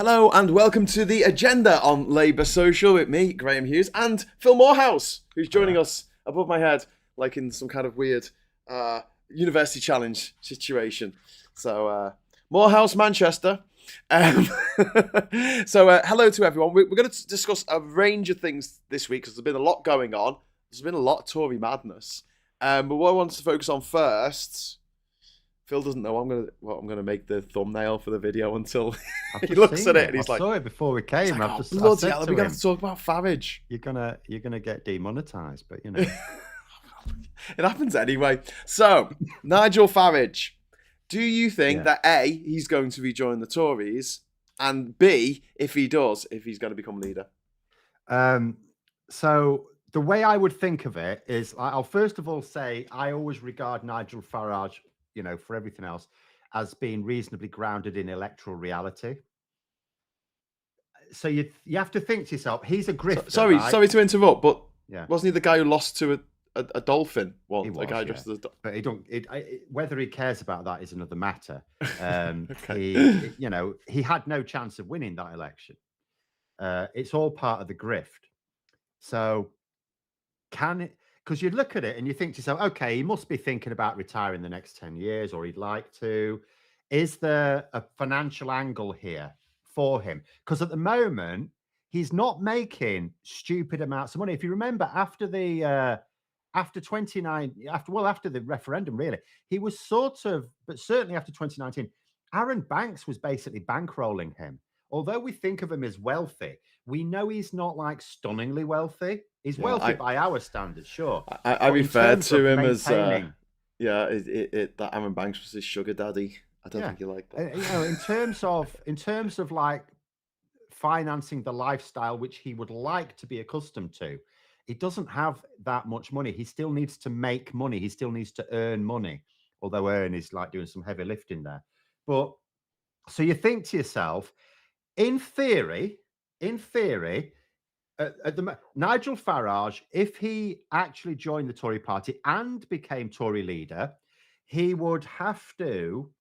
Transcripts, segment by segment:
Hello and welcome to the agenda on Labour Social with me, Graham Hughes, and Phil Moorhouse, who's joining us above my head, like in some kind of weird university challenge situation. So, Moorhouse, Manchester. Hello to everyone. We're going to discuss a range of things this week because there's been a lot going on. There's been a lot of Tory madness. But what I want to focus on first, Phil doesn't know what I'm gonna make the thumbnail for the video until he looks at it and he's like, I saw it before we came. Like, oh, bloody hell, we got to talk about Farage. You're gonna get demonetized, but you know. It happens anyway. So, Nigel Farage, do you think that A, he's going to rejoin the Tories, and B, if he does, if he's going to become leader? So the way I would think of it is, I'll first of all say I always regard Nigel Farage, you know, for everything else, as being reasonably grounded in electoral reality. So you have to think to yourself, he's a grifter. Sorry to interrupt, but wasn't he the guy who lost to a dolphin? Well, a guy dressed as a dolphin. But whether he cares about that is another matter. Okay. He had no chance of winning that election. It's all part of the grift. So because you look at it and you think to yourself, okay, he must be thinking about retiring the next 10 years, or he'd like to. Is there a financial angle here for him? Because at the moment, he's not making stupid amounts of money. If you remember, after the referendum, really, he was but certainly after 2019, Aaron Banks was basically bankrolling him. Although we think of him as wealthy, we know he's not like stunningly wealthy. He's wealthy by our standards, sure. I referred to him as that Aaron Banks was his sugar daddy. I don't think he liked that. In terms of like financing the lifestyle which he would like to be accustomed to, he doesn't have that much money. He still needs to make money. He still needs to earn money. Although earn is like doing some heavy lifting there. But so you think to yourself, in theory, Nigel Farage, if he actually joined the Tory party and became Tory leader, he would have to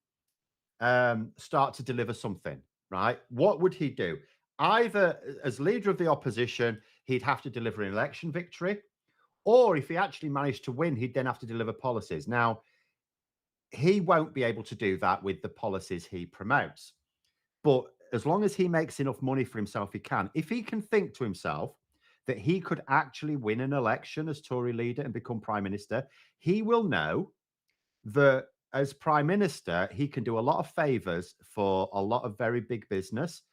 start to deliver something, right? What would he do? Either as leader of the opposition, he'd have to deliver an election victory, or if he actually managed to win, he'd then have to deliver policies. Now, he won't be able to do that with the policies he promotes. But as long as he makes enough money for himself, he can. If he can think to himself that he could actually win an election as Tory leader and become prime minister, he will know that as prime minister, he can do a lot of favors for a lot of very big business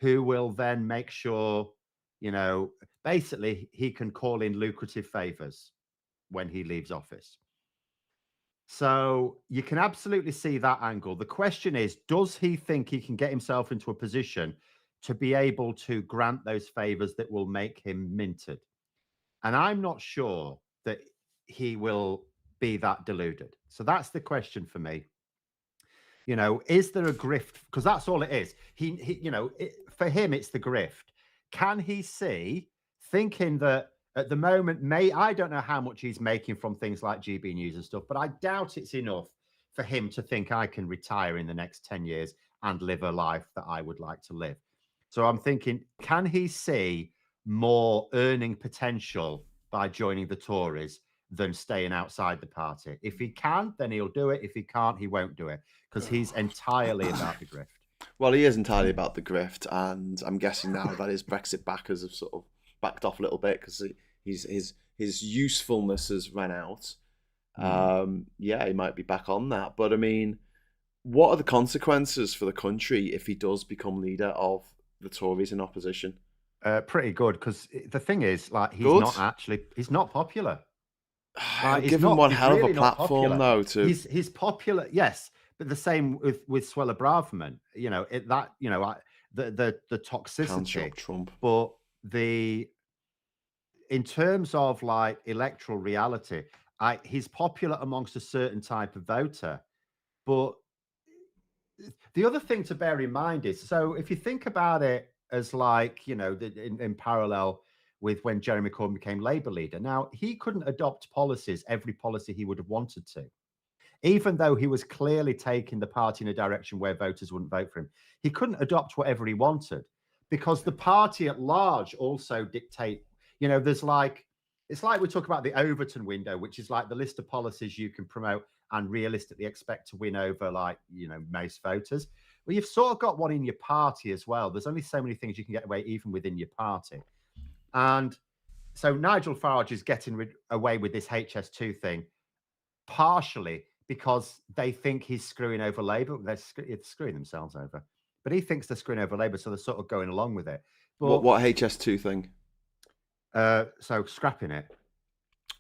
who will then make sure, basically he can call in lucrative favors when he leaves office. So you can absolutely see that angle. The question is, does he think he can get himself into a position to be able to grant those favors that will make him minted? And I'm not sure that he will be that deluded. So that's the question for me. Is there a grift? Because that's all it is. For him, it's the grift. Can he see, thinking that at the moment, I don't know how much he's making from things like GB News and stuff, but I doubt it's enough for him to think I can retire in the next 10 years and live a life that I would like to live. So I'm thinking, can he see more earning potential by joining the Tories than staying outside the party? If he can, then he'll do it. If he can't, he won't do it, because he's entirely about the grift. Well, he is entirely about the grift, and I'm guessing now that his Brexit backers have sort of backed off a little bit because his usefulness has run out. He might be back on that. But I mean, what are the consequences for the country if he does become leader of the Tories in opposition? Pretty good, because the thing is, like, he's not popular. Give him one hell of a platform, though. He's popular, yes, but the same with Suella Braverman. The toxicity. Trump. But in terms of like electoral reality, he's popular amongst a certain type of voter. But the other thing to bear in mind is, so if you think about it as like, in parallel with when Jeremy Corbyn became Labour leader, now he couldn't adopt every policy he would have wanted to. even though he was clearly taking the party in a direction where voters wouldn't vote for him, he couldn't adopt whatever he wanted because the party at large also dictate, there's like, it's like we talk about the Overton window, which is like the list of policies you can promote and realistically expect to win over, like, most voters. Well, you've sort of got one in your party as well. There's only so many things you can get away even within your party. And so Nigel Farage is getting away with this HS2 thing, partially because they think he's screwing over Labour. They're screwing themselves over. But he thinks they're screwing over Labour, so they're sort of going along with it. But, what HS2 thing? So scrapping it.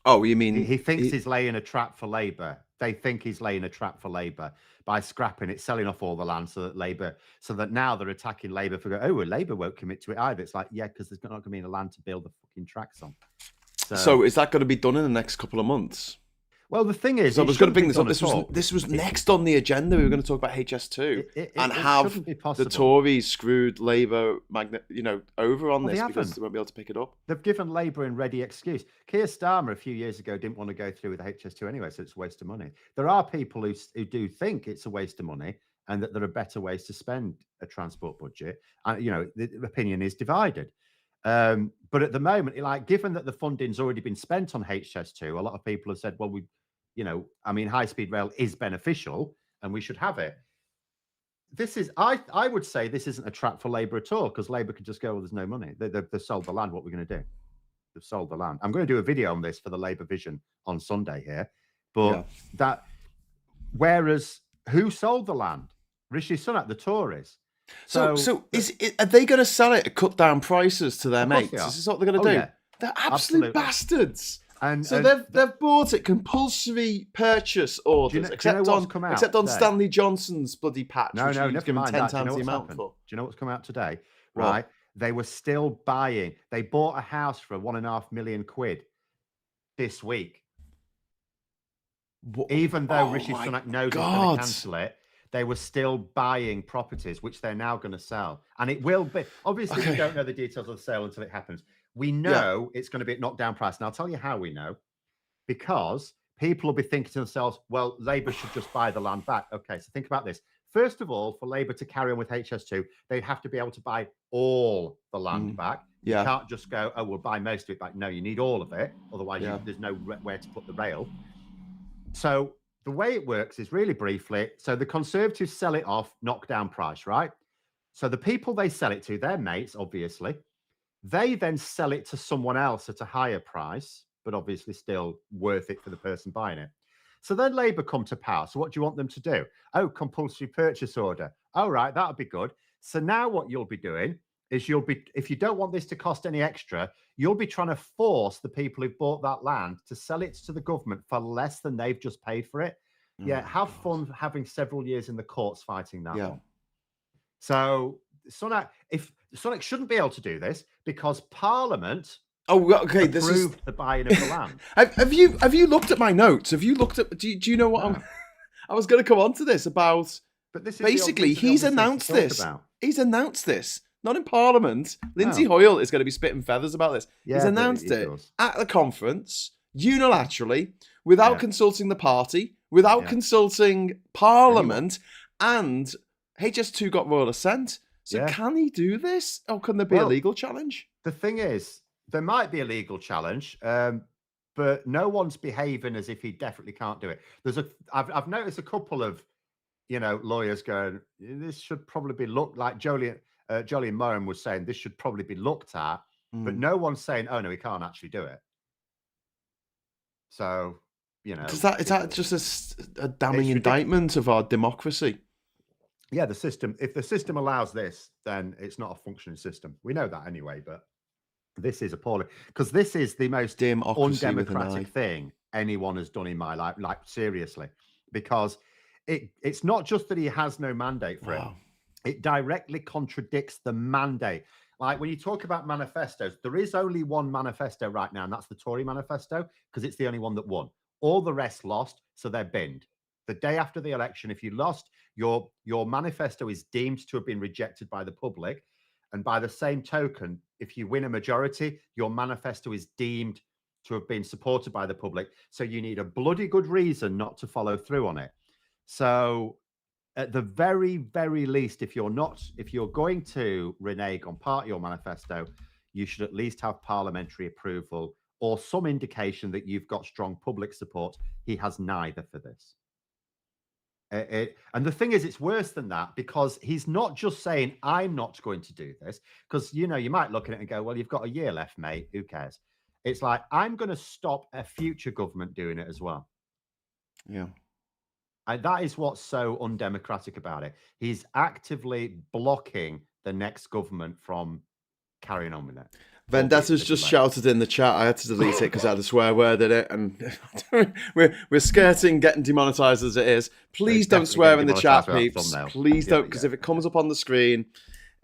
Oh, you mean... He thinks he's laying a trap for Labour. They think he's laying a trap for Labour by scrapping it, selling off all the land so that now they're attacking Labour for Labour won't commit to it either. It's like, yeah, because there's not going to be any land to build the fucking tracks on. So is that going to be done in the next couple of months? Well, the thing is, I was going to bring this up. This was next on the agenda. We were going to talk about HS2 and have the Tories screwed Labour, over on this because they won't be able to pick it up. They've given Labour a ready excuse. Keir Starmer a few years ago didn't want to go through with HS2 anyway, so it's a waste of money. There are people who do think it's a waste of money and that there are better ways to spend a transport budget. And the opinion is divided. But at the moment, given that the funding's already been spent on HS2, a lot of people have said, well, high-speed rail is beneficial and we should have it. This is, I would say this isn't a trap for Labour at all, because Labour could just go, well, there's no money. They've sold the land. What are we going to do? They've sold the land. I'm going to do a video on this for the Labour Vision on Sunday here. But whereas who sold the land? Rishi Sunak, the Tories. So are they going to sell it at cut down prices to their mates? Is this what they're going to do? Yeah. They're absolute bastards. And so they've bought it compulsory purchase orders, except on Stanley Johnson's bloody patch. No, never mind 10 that. times the amount for. Do you know what's come out today? Right, they were still buying. They bought a house for £1.5 million this week. Even though Rishi Sunak knows he's going to cancel it, they were still buying properties, which they're now going to sell. And it will be, obviously, we don't know the details of the sale until it happens. We know it's going to be at knockdown price. And I'll tell you how we know. Because people will be thinking to themselves, well, Labour should just buy the land back. Okay, so think about this. First of all, for Labour to carry on with HS2, they'd have to be able to buy all the land back. You can't just go, oh, we'll buy most of it back. No, you need all of it. Otherwise, there's nowhere to put the rail. So the way it works is really briefly. So the Conservatives sell it off, knockdown price, right? So the people they sell it to, their mates, obviously, they then sell it to someone else at a higher price, but obviously still worth it for the person buying it. So then Labour come to power. So what do you want them to do? Oh, compulsory purchase order. All right, that'll be good. So now what you'll be doing is if you don't want this to cost any extra, you'll be trying to force the people who've bought that land to sell it to the government for less than they've just paid for it. Have fun having several years in the courts fighting that one. So Sunak shouldn't be able to do this because Parliament approved the buying of the land. Have you looked at my notes? Have you looked at? Do you know what I was going to come on to this about? But this is basically he's announced this. He's announced this. Not in Parliament. Lindsay Hoyle is going to be spitting feathers about this. He's announced it at the conference unilaterally, without consulting the party, without consulting Parliament, and HS2 got royal assent. So can he do this? Or can there be a legal challenge? The thing is, there might be a legal challenge, but no one's behaving as if he definitely can't do it. I've noticed a couple of lawyers going, this should probably be looked like Jolyon Moran was saying this should probably be looked at, but no one's saying, oh no, he can't actually do it. So, is that just a damning indictment of our democracy? Yeah, the system. If the system allows this, then it's not a functioning system. We know that anyway, but this is appalling because this is the most undemocratic thing anyone has done in my life. Like seriously, because it's not just that he has no mandate for it. It directly contradicts the mandate. Like when you talk about manifestos, there is only one manifesto right now, and that's the Tory manifesto, because it's the only one that won. All the rest lost, so they're binned. The day after the election, if you lost, your manifesto is deemed to have been rejected by the public. And by the same token, if you win a majority, your manifesto is deemed to have been supported by the public. So you need a bloody good reason not to follow through on it. So at the very, very least, if you're going to renege on part of your manifesto, you should at least have parliamentary approval or some indication that you've got strong public support. He has neither for this. And the thing is, it's worse than that, because he's not just saying, I'm not going to do this, because, you might look at it and go, well, you've got a year left, mate. Who cares? It's like, I'm going to stop a future government doing it as well. Yeah. And that is what's so undemocratic about it. He's actively blocking the next government from carrying on with it. Vendetta's just shouted in the chat. I had to delete it because I had a swear word in it, and we're skirting getting demonetized as it is. Please don't swear in the chat, peeps. Please don't, because if it comes up on the screen,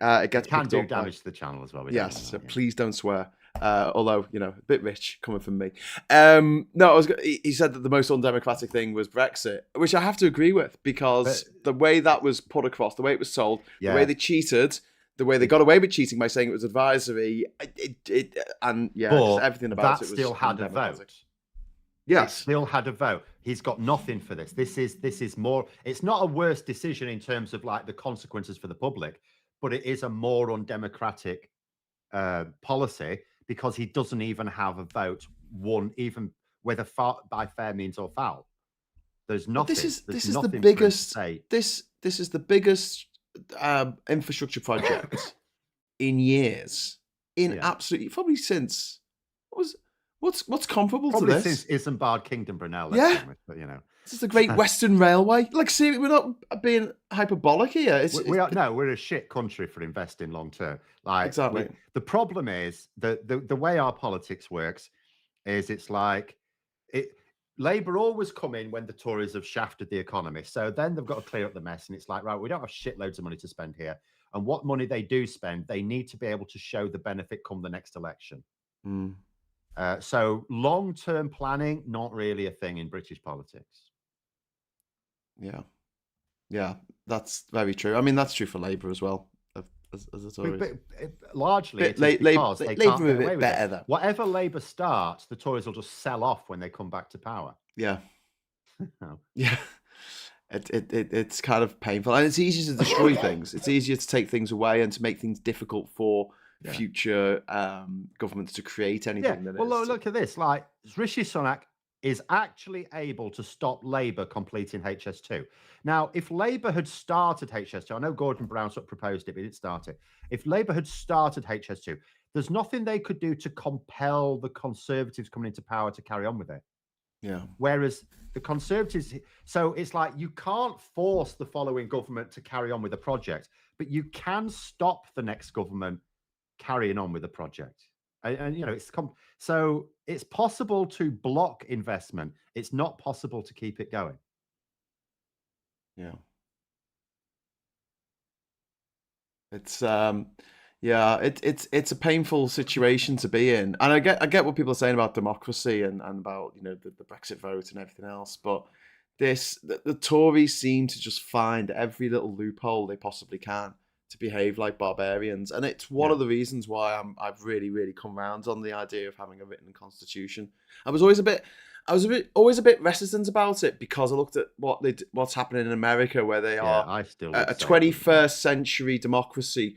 it gets can do damage to the channel as well. Yes, so please don't swear. Although, a bit rich coming from me. No, he said that the most undemocratic thing was Brexit, which I have to agree with, because the way that was put across, the way it was sold, the way they cheated, the way they got away with cheating by saying it was advisory, everything about it was still had a vote. Yes, it still had a vote. He's got nothing for this. This is more. It's not a worse decision in terms of like the consequences for the public, but it is a more undemocratic policy, because he doesn't even have a vote won, even whether by fair means or foul. There's nothing. This is the biggest. This is the biggest infrastructure project in years. Absolutely, probably since what's comparable probably to this? Since Isambard Kingdom Brunel. Yeah, but this is the Great Western Railway. Like, see, we're not being hyperbolic here. We're a shit country for investing long term. Like, exactly. The problem is the way our politics works is it's like Labour always come in when the Tories have shafted the economy. So then they've got to clear up the mess, and it's like, right, we don't have shitloads of money to spend here. And what money they do spend, they need to be able to show the benefit come the next election. So long-term planning, not really a thing in British politics. Yeah, that's very true. I mean, that's true for Labour as well, as a Tories. But largely, it's because they can't get away with it. Whatever Labour starts, the Tories will just sell off when they come back to power. Yeah. Yeah. It's kind of painful, and it's easier to destroy things. It's easier to take things away and to make things difficult for future governments to create anything. Well, look at this. Like, Rishi Sunak is actually able to stop Labour completing HS2. Now, if Labour had started HS2, I know Gordon Brown sort of proposed it, but he didn't start it. If Labour had started HS2, there's nothing they could do to compel the Conservatives coming into power to carry on with it. Yeah. Whereas the Conservatives, so it's like you can't force the following government to carry on with the project, but you can stop the next government carrying on with the project. And so it's possible to block investment. It's not possible to keep it going. Yeah. It's it's a painful situation to be in, and I get what people are saying about democracy and about the Brexit vote and everything else, but the Tories seem to just find every little loophole they possibly can to behave like barbarians, and it's one of the reasons why I've really come round on the idea of having a written constitution. I was always a bit reticent about it, because I looked at what's happening in America, where they are a 21st century democracy,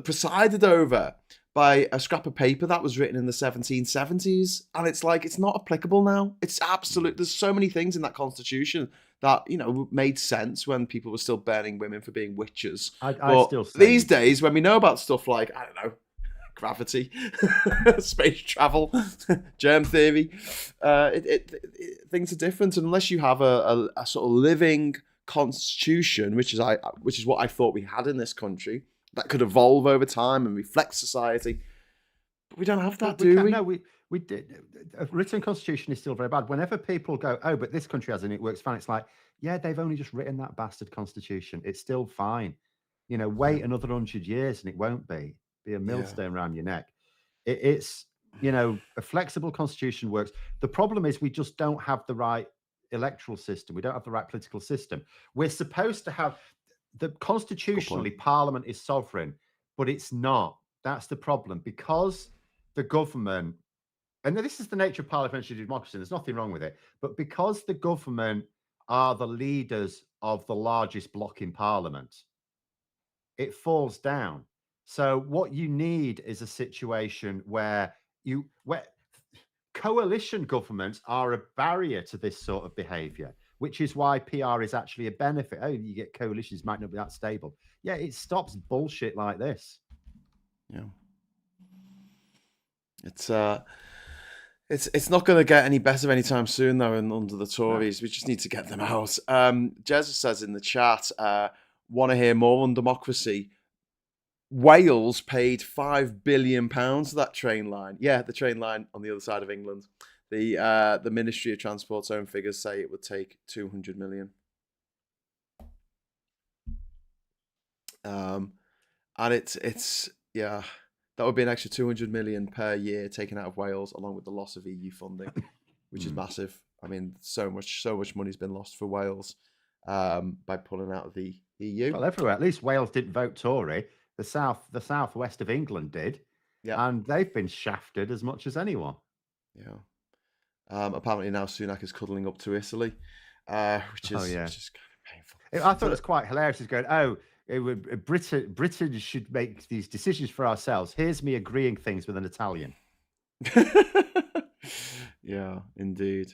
presided over by a scrap of paper that was written in the 1770s, and it's like, it's not applicable now. It's absolute. There's so many things in that constitution that made sense when people were still burning women for being witches. I still say these days, when we know about stuff like, I don't know, gravity, space travel, germ theory, things are different. And unless you have a sort of living constitution, which is what I thought we had in this country, that could evolve over time and reflect society, but we don't have that, do we? No, we did. A written constitution is still very bad. Whenever people go, oh, but this country has it, it works fine, it's like, yeah, they've only just written that bastard constitution. It's still fine. Wait another 100 years and it won't be a millstone around your neck. It's a flexible constitution works. The problem is we just don't have the right electoral system. We don't have the right political system. We're supposed to have constitutionally, Parliament is sovereign, but it's not. That's the problem, because the government, and this is the nature of parliamentary democracy, there's nothing wrong with it, but because the government are the leaders of the largest bloc in parliament, it falls down. So what you need is a situation where coalition governments are a barrier to this sort of behavior, which is why PR is actually a benefit. Oh, you get coalitions might not be that stable. Yeah, it stops bullshit like this. Yeah. It's not going to get any better anytime soon, though, under the Tories. We just need to get them out. Jez says in the chat, want to hear more on democracy. Wales paid £5 billion for that train line. Yeah, the train line on the other side of England. The Ministry of Transport's own figures say it would take 200 million. And it's yeah, that would be an extra 200 million per year taken out of Wales, along with the loss of EU funding, which is massive. I mean, so much money's been lost for Wales by pulling out of the EU. Well, everywhere. At least Wales didn't vote Tory. The southwest of England did, and they've been shafted as much as anyone. Yeah. Apparently now Sunak is cuddling up to Italy, which is just kind of painful. I thought it was quite hilarious. He's going, Britain should make these decisions for ourselves. Here's me agreeing things with an Italian. Yeah, indeed.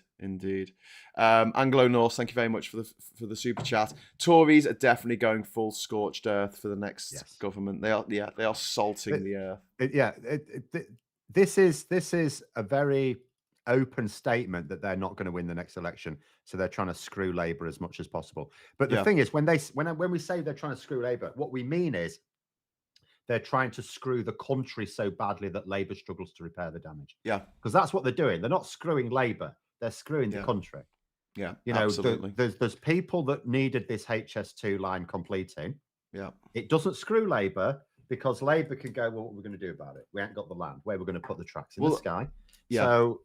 Anglo Norse, thank you very much for the super chat. Tories are definitely going full scorched earth for the next government. They are salting the earth. This is a very open statement that they're not going to win the next election, so they're trying to screw Labour as much as possible. But the thing is, when we say they're trying to screw Labour, what we mean is they're trying to screw the country so badly that Labour struggles to repair the damage. Yeah, because that's what they're doing. They're not screwing Labour; they're screwing the country. Yeah, you know, absolutely. There's people that needed this HS2 line completing. Yeah, it doesn't screw Labour because Labour can go, well, what are we going to do about it? We ain't got the land. Where we're going to put the tracks in the sky? Yeah. So,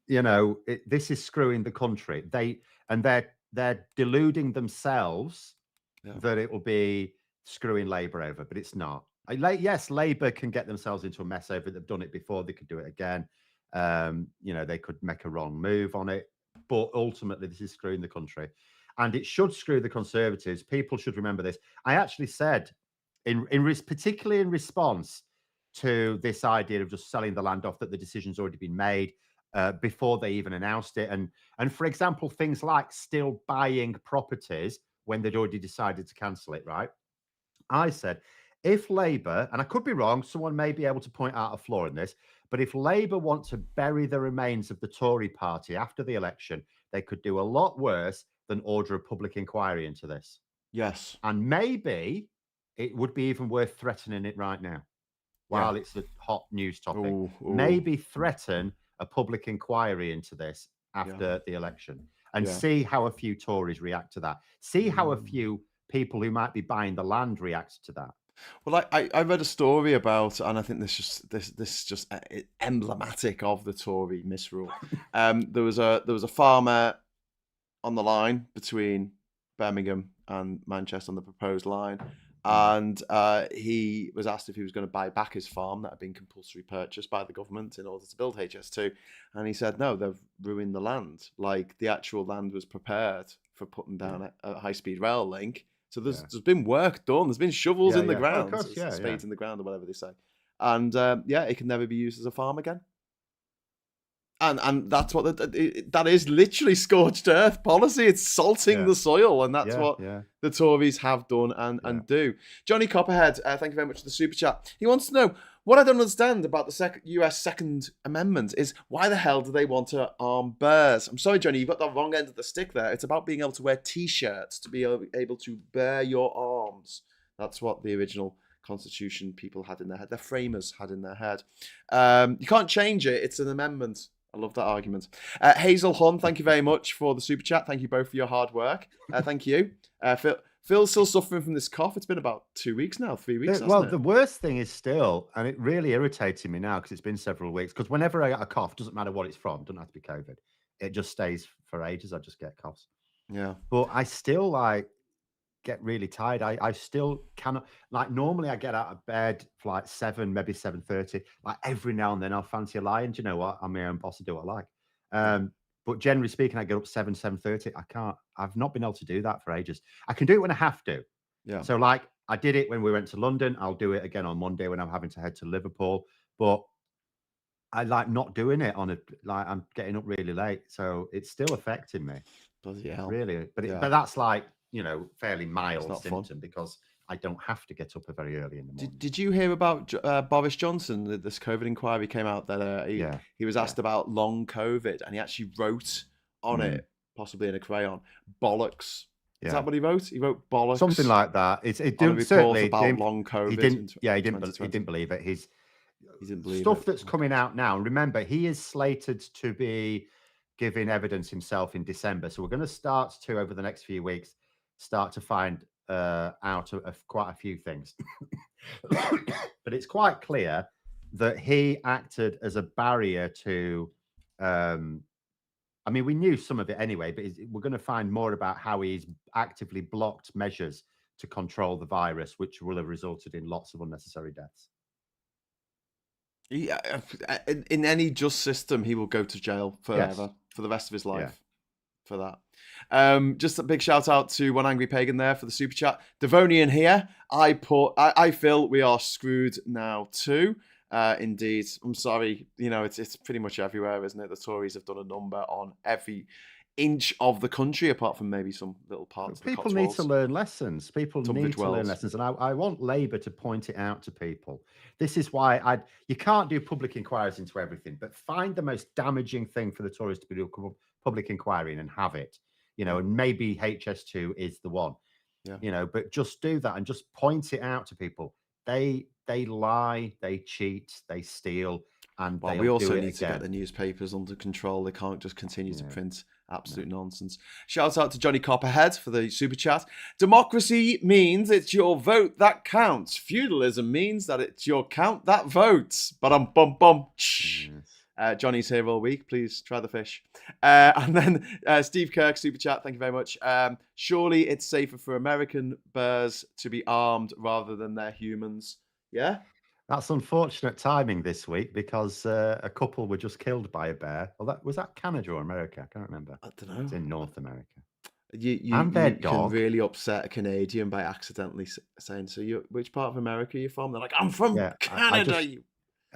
you know, this is screwing the country. They're deluding themselves that it will be screwing Labour over, but it's not. Yes, Labour can get themselves into a mess over it. They've done it before. They could do it again. You know, they could make a wrong move on it, but ultimately this is screwing the country, and it should screw the Conservatives. People should remember this. I actually said, particularly in response to this idea of just selling the land off, that the decision's already been made before they even announced it, and for example, things like still buying properties when they'd already decided to cancel it. Right? I said, if Labour, and I could be wrong, someone may be able to point out a flaw in this, but if Labour want to bury the remains of the Tory party after the election, they could do a lot worse than order a public inquiry into this. Yes. And maybe it would be even worth threatening it right now, while it's a hot news topic. Ooh. Maybe threaten a public inquiry into this after the election, and see how a few Tories react to that. See how a few people who might be buying the land react to that. Well, I read a story about, and I think this is just emblematic of the Tory misrule. There was a farmer on the line between Birmingham and Manchester on the proposed line, and he was asked if he was going to buy back his farm that had been compulsory purchased by the government in order to build HS2, and he said no, they've ruined the land. Like, the actual land was prepared for putting down a high-speed rail link. So there's been work done. There's been shovels in the ground, spades in the ground, or whatever they say, and it can never be used as a farm again. And that's what that is, literally scorched earth policy. It's salting the soil, and that's what the Tories have done and do. Johnny Copperhead, thank you very much for the super chat. He wants to know, what I don't understand about the US Second Amendment is, why the hell do they want to arm bears? I'm sorry, Johnny, you've got the wrong end of the stick there. It's about being able to wear T-shirts to be able to bear your arms. That's what the original Constitution people had in their head. Their framers had in their head. You can't change it. It's an amendment. I love that argument. Hazel Hun, thank you very much for the super chat. Thank you both for your hard work. Thank you. Phil's still suffering from this cough. It's been about 2 weeks now, 3 weeks. Well, the worst thing is still, and it really irritated me now because it's been several weeks, because whenever I get a cough, doesn't matter what it's from, doesn't have to be COVID. It just stays for ages. I just get coughs. Yeah. But I still get really tired. I still cannot, like, normally I get out of bed for like 7, maybe 7:30. Like every now and then I'll fancy a lie. And do you know what? I'm my own boss, I do what I like. But generally speaking, I get up 7, 7:30. I've not been able to do that for ages. I can do it when I have to. Yeah. So like I did it when we went to London. I'll do it again on Monday when I'm having to head to Liverpool. But I like not doing it like I'm getting up really late. So it's still affecting me. Bloody hell. Really. But Yeah. but that's like, fairly It's mild not fun. symptom because I don't have to get up very early in the morning. Did you hear about Boris Johnson? This COVID inquiry came out that he was asked about long COVID, and he actually wrote on it, possibly in a crayon, bollocks. Is that what he wrote? He wrote bollocks. Something like that. It didn't certainly about long COVID. He didn't believe it. He didn't believe stuff it. That's coming out now. And remember, he is slated to be giving evidence himself in December. So we're going to start to, over the next few weeks, start to find out of quite a few things. But it's quite clear that he acted as a barrier to, I mean, we knew some of it anyway, but we're going to find more about how he's actively blocked measures to control the virus, which will have resulted in lots of unnecessary deaths. Yeah, in any just system, he will go to jail forever for the rest of his life for that. Just a big shout out to One Angry Pagan there for the super chat. Devonian here. I feel we are screwed now too. Indeed, I'm sorry. It's pretty much everywhere, isn't it? The Tories have done a number on every inch of the country, apart from maybe some little parts. People need to learn lessons. People need to learn lessons, and I want Labour to point it out to people. This is why you can't do public inquiries into everything, but find the most damaging thing for the Tories to do public inquiry in and have it. And maybe HS2 is the one. Yeah. But just do that and just point it out to people. They lie, they cheat, they steal, and we also need to get the newspapers under control. They can't just continue to print absolute nonsense. Shout out to Johnny Copperhead for the super chat. Democracy means it's your vote that counts. Feudalism means that it's your count that votes. Bum. Johnny's here all week. Please try the fish. And then Steve Kirk, super chat. Thank you very much. Surely it's safer for American bears to be armed rather than their humans. Yeah? That's unfortunate timing this week because a couple were just killed by a bear. Well, was that Canada or America? I can't remember. I don't know. It's in North America. You can really upset a Canadian by accidentally saying, "So which part of America are you from?" They're like, "I'm from Canada."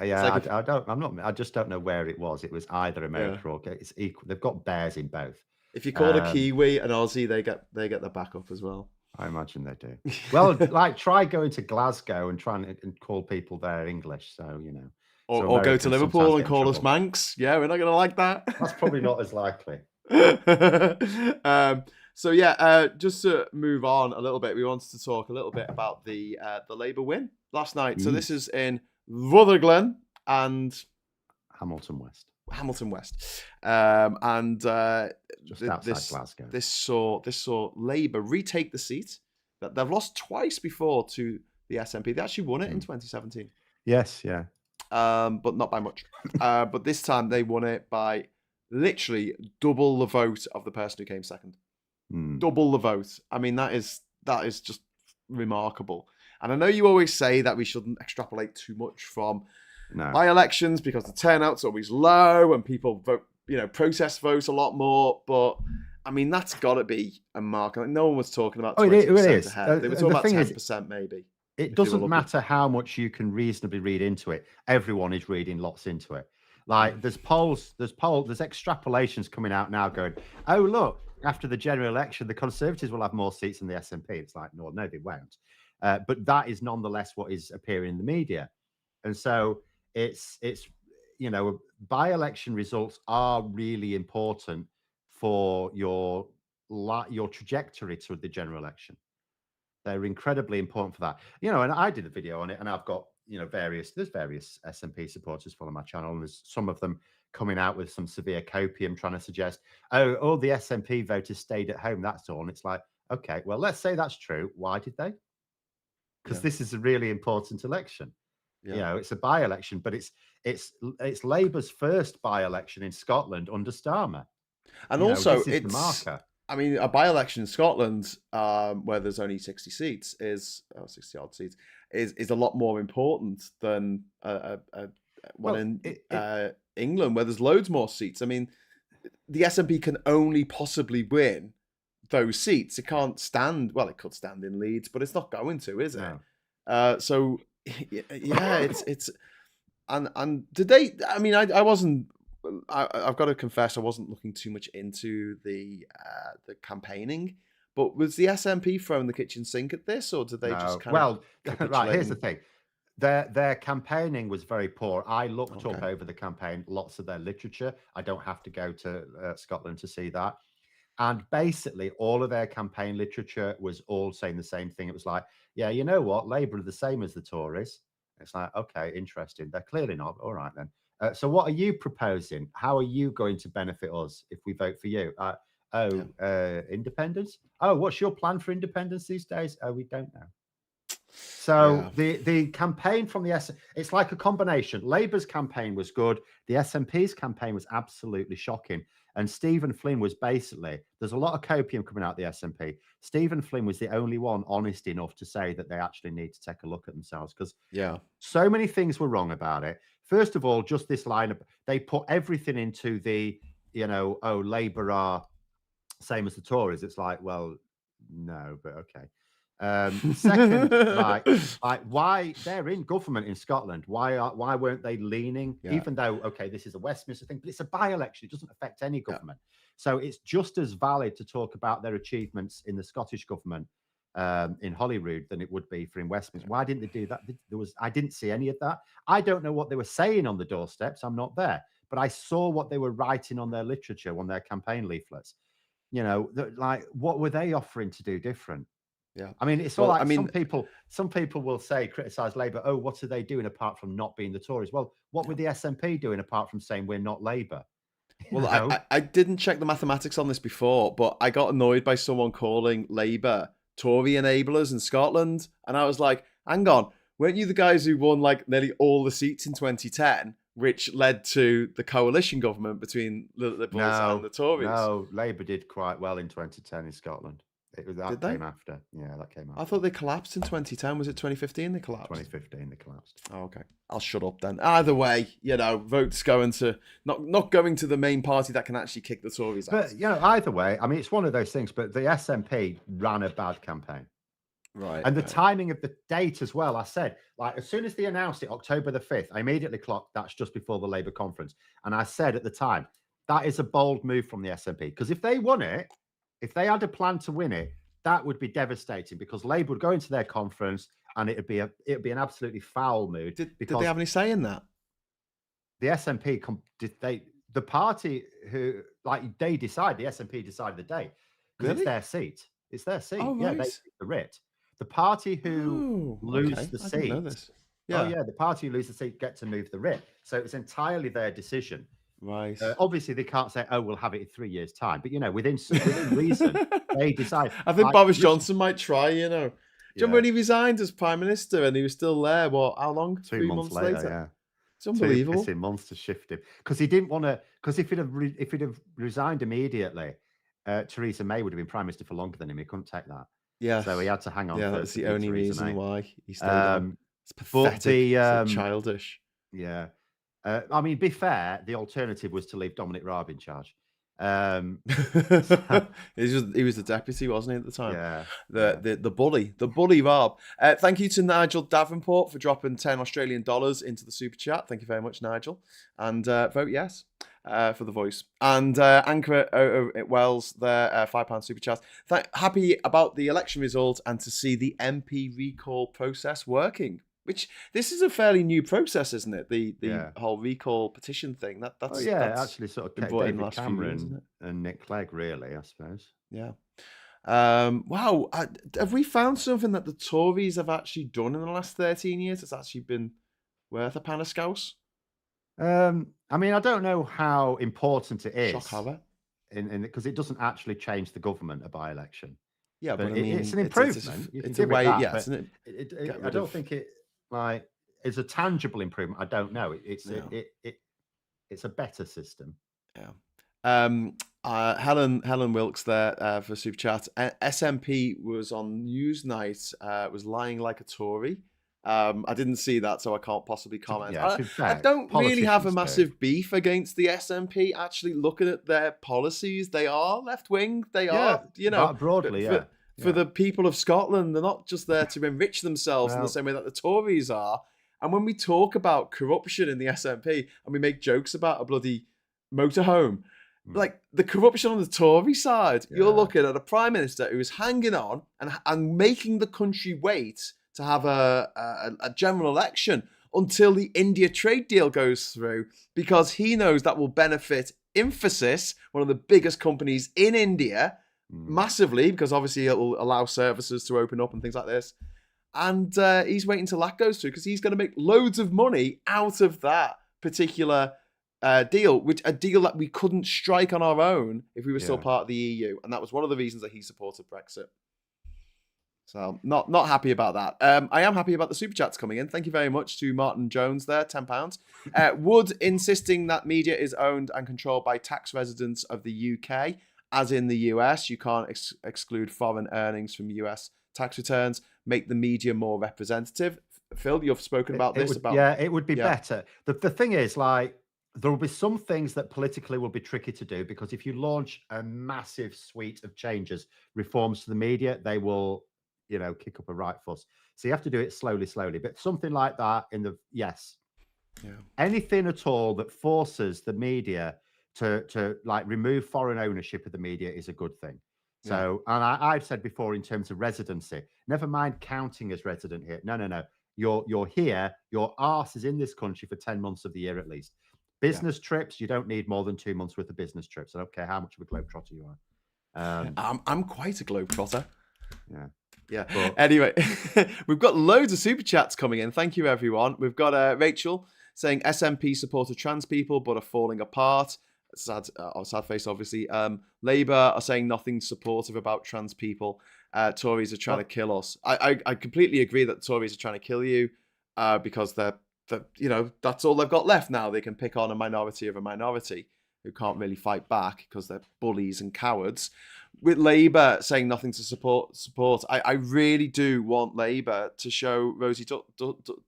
I just don't know where it was. It was either America or it's equal. They've got bears in both. If you call a Kiwi an Aussie, they get their back up as well. I imagine they do. Well, try going to Glasgow and trying to call people there English. So or go to Liverpool and call us Manx. Yeah, we're not going to like that. That's probably not as likely. Just to move on a little bit, we wanted to talk a little bit about the Labour win last night. So this is in Rutherglen and Hamilton West. Just outside Glasgow. This saw Labour retake the seat that they've lost twice before to the SNP. They actually won it in 2017. Yes, yeah. But not by much. But this time they won it by literally double the vote of the person who came second. Double the vote. I mean, that is just remarkable. And I know you always say that we shouldn't extrapolate too much from by-elections because the turnout's always low and people vote, protest vote a lot more. But I mean, that's got to be a mark. Like, no one was talking about 20% ahead. They were talking about 10% maybe. It doesn't matter how much you can reasonably read into it. Everyone is reading lots into it. Like there's extrapolations coming out now going, oh, look, after the general election, the Conservatives will have more seats than the SNP. It's like, no, they won't. But that is nonetheless what is appearing in the media. And so it's by-election results are really important for your trajectory to the general election. They're incredibly important for that. And I did a video on it, and I've got various SNP supporters follow my channel, and there's some of them coming out with some severe copium trying to suggest, all the SNP voters stayed at home, that's all. And it's like, okay, well, let's say that's true. Why did they? Because this is a really important election. It's a by-election, but it's Labour's first by-election in Scotland under Starmer. And also, it's the marker. I mean, a by-election in Scotland, where there's only 60 seats, 60 odd seats, is a lot more important than one Well, in England, where there's loads more seats. I mean, the SNP can only possibly win those seats. It can't stand. Well, it could stand in Leeds, but it's not going to, is it? no. So yeah, it's and did they? I mean, I wasn't. I've got to confess, I wasn't looking too much into the campaigning. But was the SNP throwing the kitchen sink at this, or did they just No. kind Well, of right, here's the capitulate? thing. Their campaigning was very poor. I looked up Okay. over the campaign lots of their literature. I don't have to go to Scotland to see that. And basically, all of their campaign literature was all saying the same thing. It was like, yeah, you know what? Labour are the same as the Tories. It's like, okay, interesting. They're clearly not. All right, then. So, what are you proposing? How are you going to benefit us if we vote for you? Yeah. Independence? Oh, what's your plan for independence these days? Oh, we don't know. So Yeah. the campaign from it's like a combination. Labour's campaign was good. The SNP's campaign was absolutely shocking. And Stephen Flynn was basically, there's a lot of copium coming out of the SNP. Stephen Flynn was the only one honest enough to say that they actually need to take a look at themselves, because Yeah. so many things were wrong about it. First of all, just this lineup, they put everything into the, oh, Labour are same as the Tories. It's like, well, no, but okay. Second, like why they're in government in Scotland? Why weren't they leaning? Yeah. Even though, okay, this is a Westminster thing, but it's a by-election. It doesn't affect any Yeah. government. So it's just as valid to talk about their achievements in the Scottish government in Holyrood than it would be for in Westminster. Why didn't they do that? I didn't see any of that. I don't know what they were saying on the doorsteps. I'm not there, but I saw what they were writing on their literature, on their campaign leaflets. Like, what were they offering to do different? Yeah. I mean, it's all Well, I like mean, some people will say, criticize Labour. Oh, what are they doing apart from not being the Tories? Well, what were the SNP doing apart from saying we're not Labour? You well, I, know? I I didn't check the mathematics on this before, but I got annoyed by someone calling Labour Tory enablers in Scotland, and I was like, hang on, weren't you the guys who won like nearly all the seats in 2010, which led to the coalition government between the Liberals and the Tories? No, Labour did quite well in 2010 in Scotland. Did That they? came after. Yeah, that came I after. thought they collapsed in 2010. Was it 2015 they collapsed? 2015 they collapsed. Oh, okay. I'll shut up then. Either way, votes going to not going to the main party that can actually kick the Tories out. But either way, I mean, it's one of those things. But the SNP ran a bad campaign. Right. And the Okay. timing of the date as well. I said, like, as soon as they announced it, October the 5th, I immediately clocked that's just before the Labour conference. And I said at the time, that is a bold move from the SNP. Because if they won it, if they had a plan to win it, that would be devastating, because Labour would go into their conference and it'd be an absolutely foul mood. Did they Because have any say in that? the SNP the party who, like, they decide, the SNP decide the date, because it's Really? their seat. It's their seat. Oh, Yeah, right. they pick the writ. The party who Oh, lose okay. the I didn't know seat. this. Oh Yeah. yeah, the party who lose the seat get to move the writ. So it's entirely their decision. Right. Obviously, they can't say, "Oh, we'll have it in 3 years' time," but within reason, they decide. I think Like, Boris Johnson might try. Do you remember yeah, when he resigned as Prime Minister and he was still there? What? How long? 2 3 months months later, later. yeah. It's 2 unbelievable. pissing months to shift him, because he didn't want to. Because if he'd have resigned immediately, Theresa May would have been prime minister for longer than him. He couldn't take that, so he Yes. had to hang on Yeah, that for was the being only Theresa reason May. why he stayed on. It's But pathetic. So childish. yeah, I mean, be fair, the alternative was to leave Dominic Raab in charge. So, He was the deputy, wasn't he, at the time? yeah, The bully Rob. Thank you to Nigel Davenport for dropping 10 Australian dollars into the super chat. Thank you very much, Nigel. And vote yes for the voice. And Anchor at Wells, their £5 super chat. Happy about the election result and to see the MP recall process working. Which, this is a fairly new process, isn't it? The whole recall petition thing. That's actually sort of been brought in the David last few years, isn't Cameron it? and Nick Clegg, really, I suppose. Yeah. Wow. Have we found something that the Tories have actually done in the last 13 years that's actually been worth a pan of scouse? I mean, I don't know how important it is, Shock horror. because it doesn't actually change the government, a by-election. Yeah, but I it's mean, an improvement. You can it's a give it way, that, yeah, but isn't it? I don't think it, like, it's a tangible improvement. I don't know. It's a better system. Yeah. Helen Wilkes there for super chat. SNP was on Newsnight. Was lying like a Tory. I didn't see that, so I can't possibly comment. Yeah, to be I fair, don't really have a politicians do. massive beef against the SNP. Actually, looking at their policies, they are left wing. They are, broadly, for the people of Scotland. They're not just there to enrich themselves in the Well, same way that the Tories are. And when we talk about corruption in the SNP and we make jokes about a bloody motorhome, like the corruption on the Tory side, you're looking at a prime minister who is hanging on and making the country wait to have a general election until the India trade deal goes through, because he knows that will benefit Infosys, one of the biggest companies in India, massively, because obviously it will allow services to open up and things like this. And he's waiting till that goes through because he's going to make loads of money out of that particular deal, a deal that we couldn't strike on our own if we were still part of the EU. And that was one of the reasons that he supported Brexit. So not happy about that. I am happy about the super chats coming in. Thank you very much to Martin Jones there, £10. Wood insisting that media is owned and controlled by tax residents of the UK, as in the US. You can't exclude foreign earnings from US tax returns. Make the media more representative. Phil, you've spoken about this. It would be better. The thing is, like, there will be some things that politically will be tricky to do, because if you launch a massive suite of changes, reforms to the media, they will, kick up a right fuss. So you have to do it slowly. But something like that anything at all that forces the media to like remove foreign ownership of the media is a good thing. So, and I've said before, in terms of residency, never mind counting as resident here. No. You're here. Your arse is in this country for 10 months of the year at least. Business trips, you don't need more than 2 months worth of business trips. I don't care how much of a globetrotter you are. I'm quite a globetrotter. Yeah. But anyway, we've got loads of super chats coming in. Thank you, everyone. We've got Rachel saying SNP supported trans people but are falling apart. Sad face, obviously. Labour are saying nothing supportive about trans people. Tories are trying to kill us. I completely agree that Tories are trying to kill you because that's all they've got left now. They can pick on a minority of a minority who can't really fight back because they're bullies and cowards. With Labour saying nothing to support, I really do want Labour to show Rosie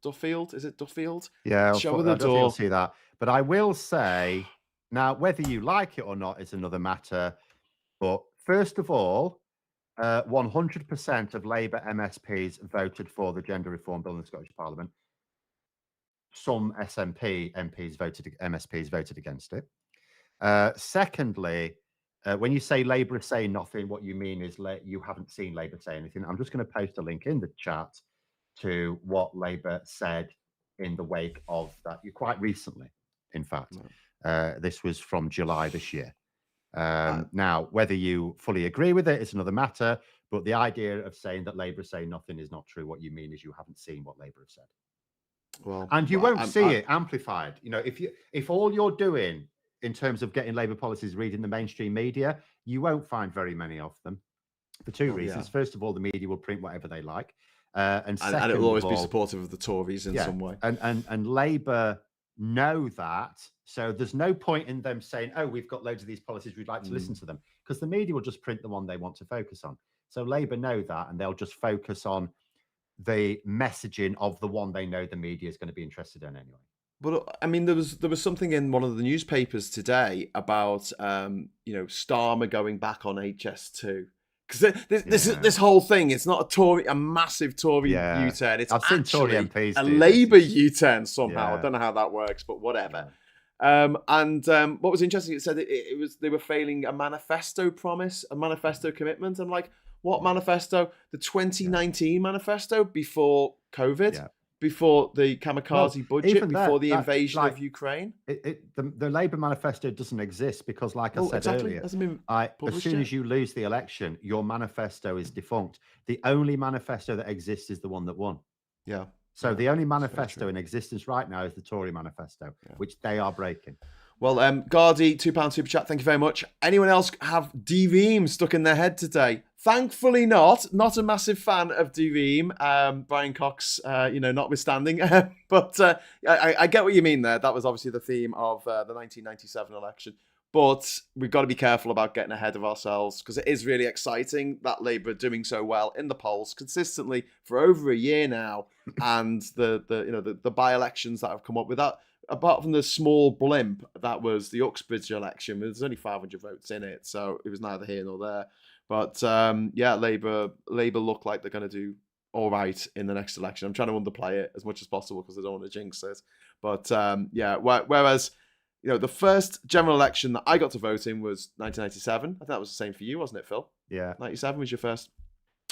Duffield. Is it Duffield? Yeah, show her I the don't think door. you'll see that. But I will say, now, whether you like it or not is another matter. But first of all, 100% of Labour MSPs voted for the gender reform bill in the Scottish Parliament. Some SNP MSPs voted against it. Secondly, when you say Labour is saying nothing, what you mean is you haven't seen Labour say anything. I'm just going to post a link in the chat to what Labour said in the wake of that. Quite recently, in fact. This was from July this year. Now, whether you fully agree with it is another matter, but the idea of saying that Labour is saying nothing is not true. What you mean is you haven't seen what Labour have said. And you won't see it amplified. If all you're doing in terms of getting Labour policies reading the mainstream media, you won't find very many of them for two reasons. First of all, the media will print whatever they like. And it will always be supportive of the Tories in some way. And Labour know that. So there's no point in them saying, oh, we've got loads of these policies, we'd like to listen to them, because the media will just print the one they want to focus on. So Labour know that, and they'll just focus on the messaging of the one they know the media is going to be interested in anyway. But I mean, there was something in one of the newspapers today about Starmer going back on HS2, because this whole thing, it's not a massive Tory U-turn. It's actually Tory MPs a Labour U-turn somehow. I don't know how that works, but whatever. What was interesting, it said they were failing a manifesto promise, a manifesto commitment. I'm like, what manifesto? The 2019 manifesto before COVID, before the kamikaze budget, before the invasion of Ukraine. The Labour manifesto doesn't exist because, like I said earlier, as soon as you lose the election, your manifesto is defunct. The only manifesto that exists is the one that won. Yeah. So the only manifesto in existence right now is the Tory manifesto, which they are breaking. Well, Gardy, £2 super chat. Thank you very much. Anyone else have DVM stuck in their head today? Thankfully not. Not a massive fan of DVM. Brian Cox, notwithstanding. But I get what you mean there. That was obviously the theme of the 1997 election. But we've got to be careful about getting ahead of ourselves, because it is really exciting that Labour are doing so well in the polls consistently for over a year now, and the by-elections that have come up with that. Apart from the small blimp that was the Uxbridge election, there's only 500 votes in it, so it was neither here nor there. But Labour look like they're going to do all right in the next election. I'm trying to underplay it as much as possible because I don't want to jinx it. But whereas the first general election that I got to vote in was 1997. I think that was the same for you, wasn't it, Phil? Yeah. 97 was your first.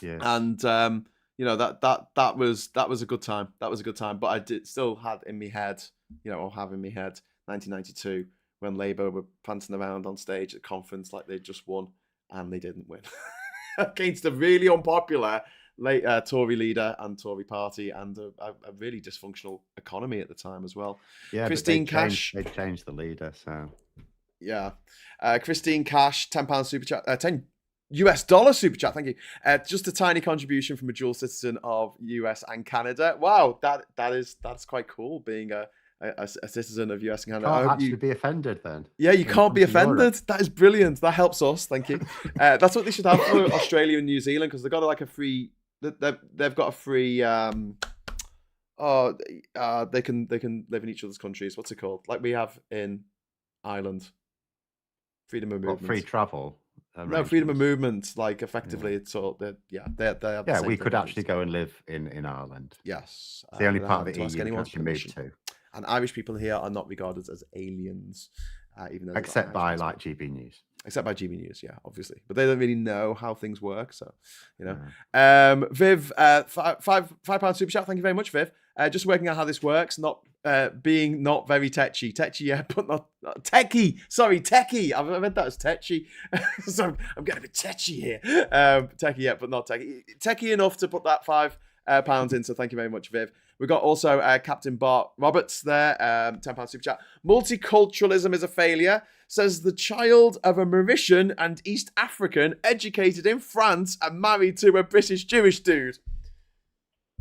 Yeah. And that was a good time. That was a good time. But I still had in my head, 1992, when Labour were prancing around on stage at a conference like they'd just won, and they didn't win against a really unpopular Tory leader and Tory party, and a really dysfunctional economy at the time as well. Yeah, Christine Cash. They changed the leader, so yeah. Christine Cash, £10 super chat, $10 super chat. Thank you. Just a tiny contribution from a dual citizen of US and Canada. Wow, that's quite cool, being a citizen of US and Canada. Can't actually be offended then. Yeah, you can't be offended. Europe. That is brilliant. That helps us. Thank you. That's what they should have for Australia and New Zealand, because they've got like a free. They've got a free. They can live in each other's countries. What's it called? Like we have in Ireland. Freedom of movement. Free travel. No, freedom of movement. Like effectively, it's sort of they have the we could actually go and live in Ireland. Yes, it's the only part of the EU you can move to. And Irish people here are not regarded as aliens, even though except by like GB News. Except by GB News, yeah, obviously, but they don't really know how things work, so Viv, £5 super chat. Thank you very much, Viv. Just working out how this works. Not being not very techie, yeah, but not techie. Sorry, techie. I've read that as techie, so I'm getting a bit techie here. Techie, yeah, but not techie. Techie enough to put that £5 in. So thank you very much, Viv. We've got also Captain Bart Roberts there, £10 super chat. Multiculturalism is a failure, says the child of a Mauritian and East African educated in France and married to a British Jewish dude.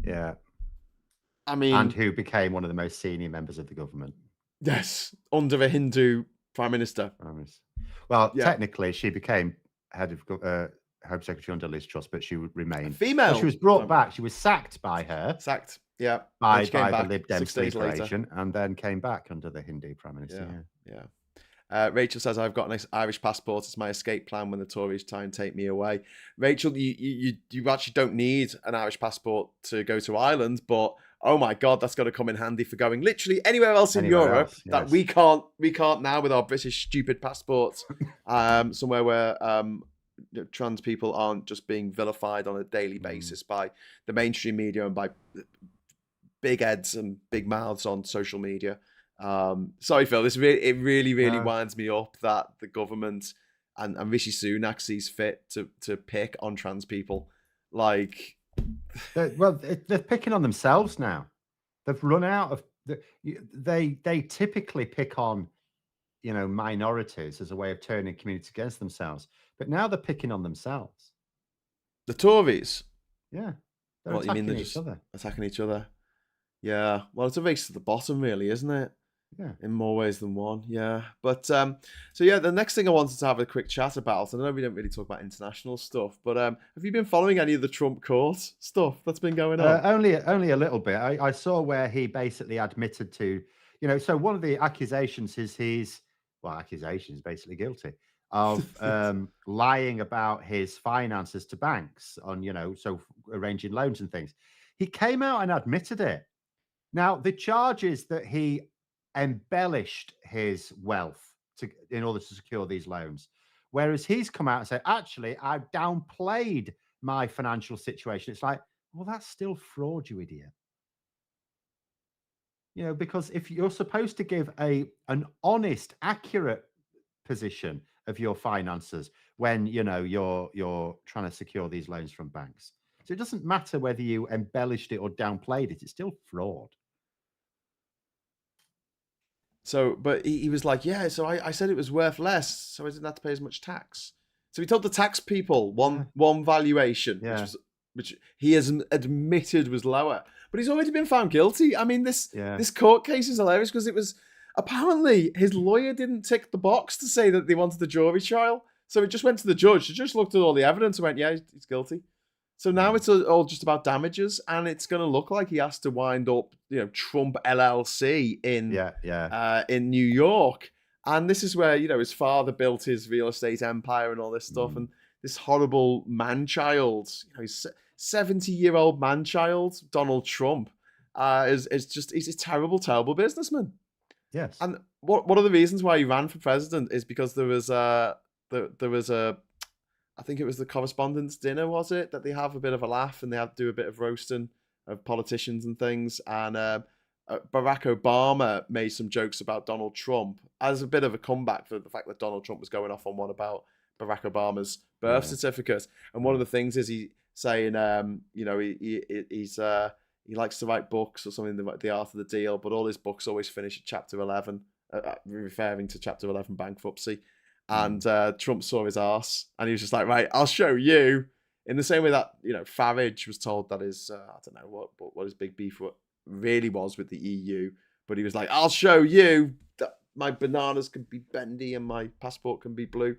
Yeah. I mean... And who became one of the most senior members of the government. Yes, under a Hindu Prime Minister. Well, technically, she became head of Home Secretary under Liz Truss, but she would remain... Female. Well, she was brought back. She was sacked by her. Sacked. Yeah, by the Lib Dem sleeper, and then came back under the Hindu Prime Minister. Yeah. Rachel says, I've got an Irish passport. It's my escape plan when the Tories try and take me away. Rachel, you actually don't need an Irish passport to go to Ireland, but oh my God, that's got to come in handy for going literally anywhere else in Europe that we can't now with our British stupid passports. Somewhere where trans people aren't just being vilified on a daily basis by the mainstream media and by big heads and big mouths on social media. Sorry, Phil. It really winds me up that the government and Rishi Sunak sees fit to pick on trans people. Like, they're picking on themselves now. They've run out of. They typically pick on, minorities as a way of turning communities against themselves. But now they're picking on themselves. The Tories. Yeah. What you mean? They're just attacking each other. Yeah, well, it's a race to the bottom, really, isn't it? Yeah. In more ways than one, yeah. But, the next thing I wanted to have a quick chat about, I know we don't really talk about international stuff, but have you been following any of the Trump court stuff that's been going on? Only a little bit. I saw where he basically admitted to, so one of the accusations is accusations, basically guilty of lying about his finances to banks on, so arranging loans and things. He came out and admitted it. Now, the charge is that he embellished his wealth in order to secure these loans, whereas he's come out and said, actually, I downplayed my financial situation. It's like, well, that's still fraud, you idiot. Because if you're supposed to give an honest, accurate position of your finances when, you're trying to secure these loans from banks. So it doesn't matter whether you embellished it or downplayed it. It's still fraud. So, but he was like, yeah, so I said it was worth less, so I didn't have to pay as much tax. So he told the tax people one valuation, which he has admitted was lower. But he's already been found guilty. I mean, this court case is hilarious because it was, apparently his lawyer didn't tick the box to say that they wanted the jury trial. So it just went to the judge. The judge looked at all the evidence and went, yeah, he's guilty. So now it's all just about damages, and it's going to look like he has to wind up, Trump LLC in New York. And this is where, his father built his real estate empire and all this stuff. And this horrible man-child, he's 70-year-old man-child, Donald Trump, he's a terrible, terrible businessman. Yes. And one of the reasons why he ran for president is because there was a I think it was the Correspondents' Dinner, was it? That they have a bit of a laugh and they have to do a bit of roasting of politicians and things. And Barack Obama made some jokes about Donald Trump as a bit of a comeback for the fact that Donald Trump was going off on one about Barack Obama's birth certificate. And one of the things is he saying, he likes to write books or something, The Art of the Deal, but all his books always finish at chapter 11, referring to chapter 11 bankruptcy. And Trump saw his arse, and he was just like, right, I'll show you. In the same way that, Farage was told that his, I don't know what his big beef really was with the EU, but he was like, I'll show you that my bananas can be bendy and my passport can be blue,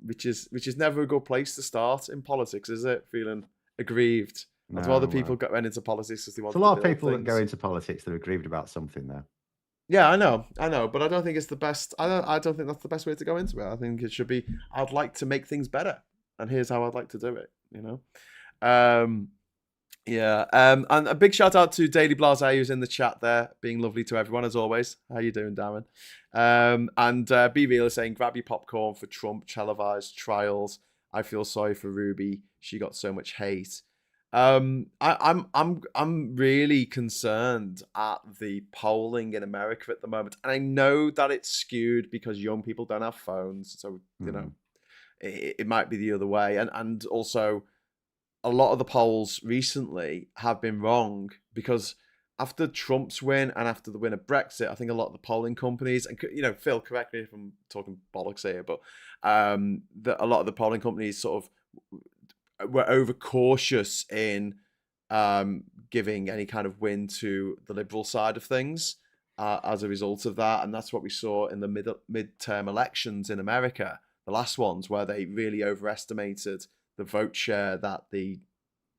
which is never a good place to start in politics, is it? Feeling aggrieved. That's why other people went into politics because they want. There's a lot of people that go into politics that are aggrieved about something, though. Yeah, I know, but I don't think it's the best. I don't think that's the best way to go into it. I think it should be, I'd like to make things better, and here's how I'd like to do it. And a big shout out to Daily Blase who's in the chat there, being lovely to everyone as always. How you doing, Darren? And Be Real is saying, grab your popcorn for Trump televised trials. I feel sorry for Ruby. She got so much hate. I'm really concerned at the polling in America at the moment, and I know that it's skewed because young people don't have phones, so it might be the other way, and also a lot of the polls recently have been wrong because after Trump's win and after the win of Brexit, I think a lot of the polling companies, and Phil, correct me if I'm talking bollocks here, but a lot of the polling companies sort of were overcautious in giving any kind of win to the Liberal side of things as a result of that. And that's what we saw in the midterm elections in America, the last ones, where they really overestimated the vote share that the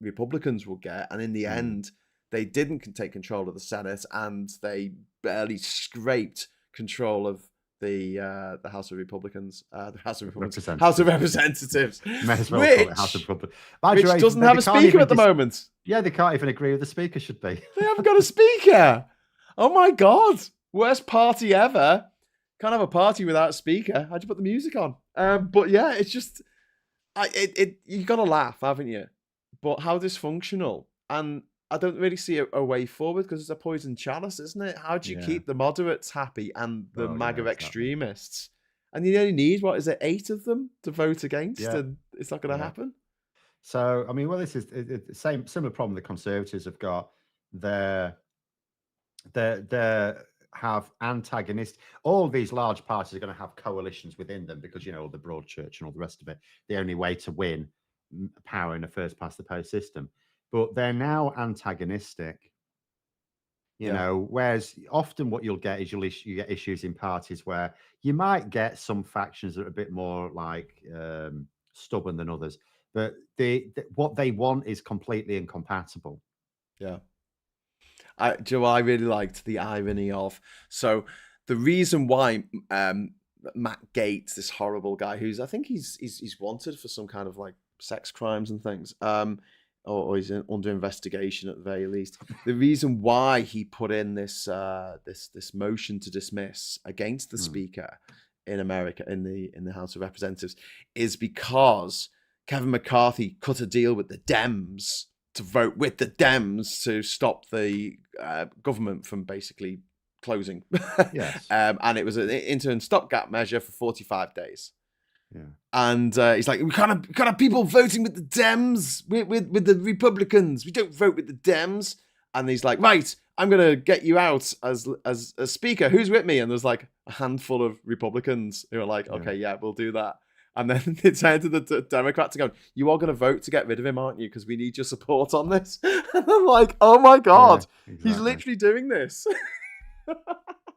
Republicans will get. And in the end, they didn't take control of the Senate, and they barely scraped control of the House of Republicans, House of Representatives, May as well call it House of Republicans, which doesn't have a speaker at the moment. Yeah, they can't even agree with the speaker should be. They haven't got a speaker. Oh my God, worst party ever. Can't have a party without a speaker. How'd you put the music on? But yeah, it's just, you got to laugh, haven't you? But how dysfunctional. And I don't really see a way forward because it's a poison chalice, isn't it? How do you keep the moderates happy and the MAGA extremists? And you only need, 8 of them to vote against, and it's not going to happen. So, I mean, this is the similar problem the Conservatives have got. They have antagonists. All these large parties are going to have coalitions within them because, the broad church and all the rest of it. The only way to win power in a first past the post system. But they're now antagonistic, whereas often what you'll get is you get issues in parties where you might get some factions that are a bit more like stubborn than others, but what they want is completely incompatible. Yeah. I really liked the irony of, so the reason why Matt Gaetz, this horrible guy, who's, I think he's wanted for some kind of like sex crimes and things, or he's under investigation at the very least. The reason why he put in this motion to dismiss against the speaker in America in the House of Representatives is because Kevin McCarthy cut a deal with the Dems to vote with the Dems to stop the government from basically closing. Yes. And it was an interim stopgap measure for 45 days. Yeah. And he's like, we can't have people voting with the Dems, with the Republicans. We don't vote with the Dems. And he's like, right, I'm going to get you out as speaker. Who's with me? And there's like a handful of Republicans who are like, okay, yeah, we'll do that. And then they turned to the Democrats and go, you are going to vote to get rid of him, aren't you? Because we need your support on this. And I'm like, oh my God, he's literally doing this.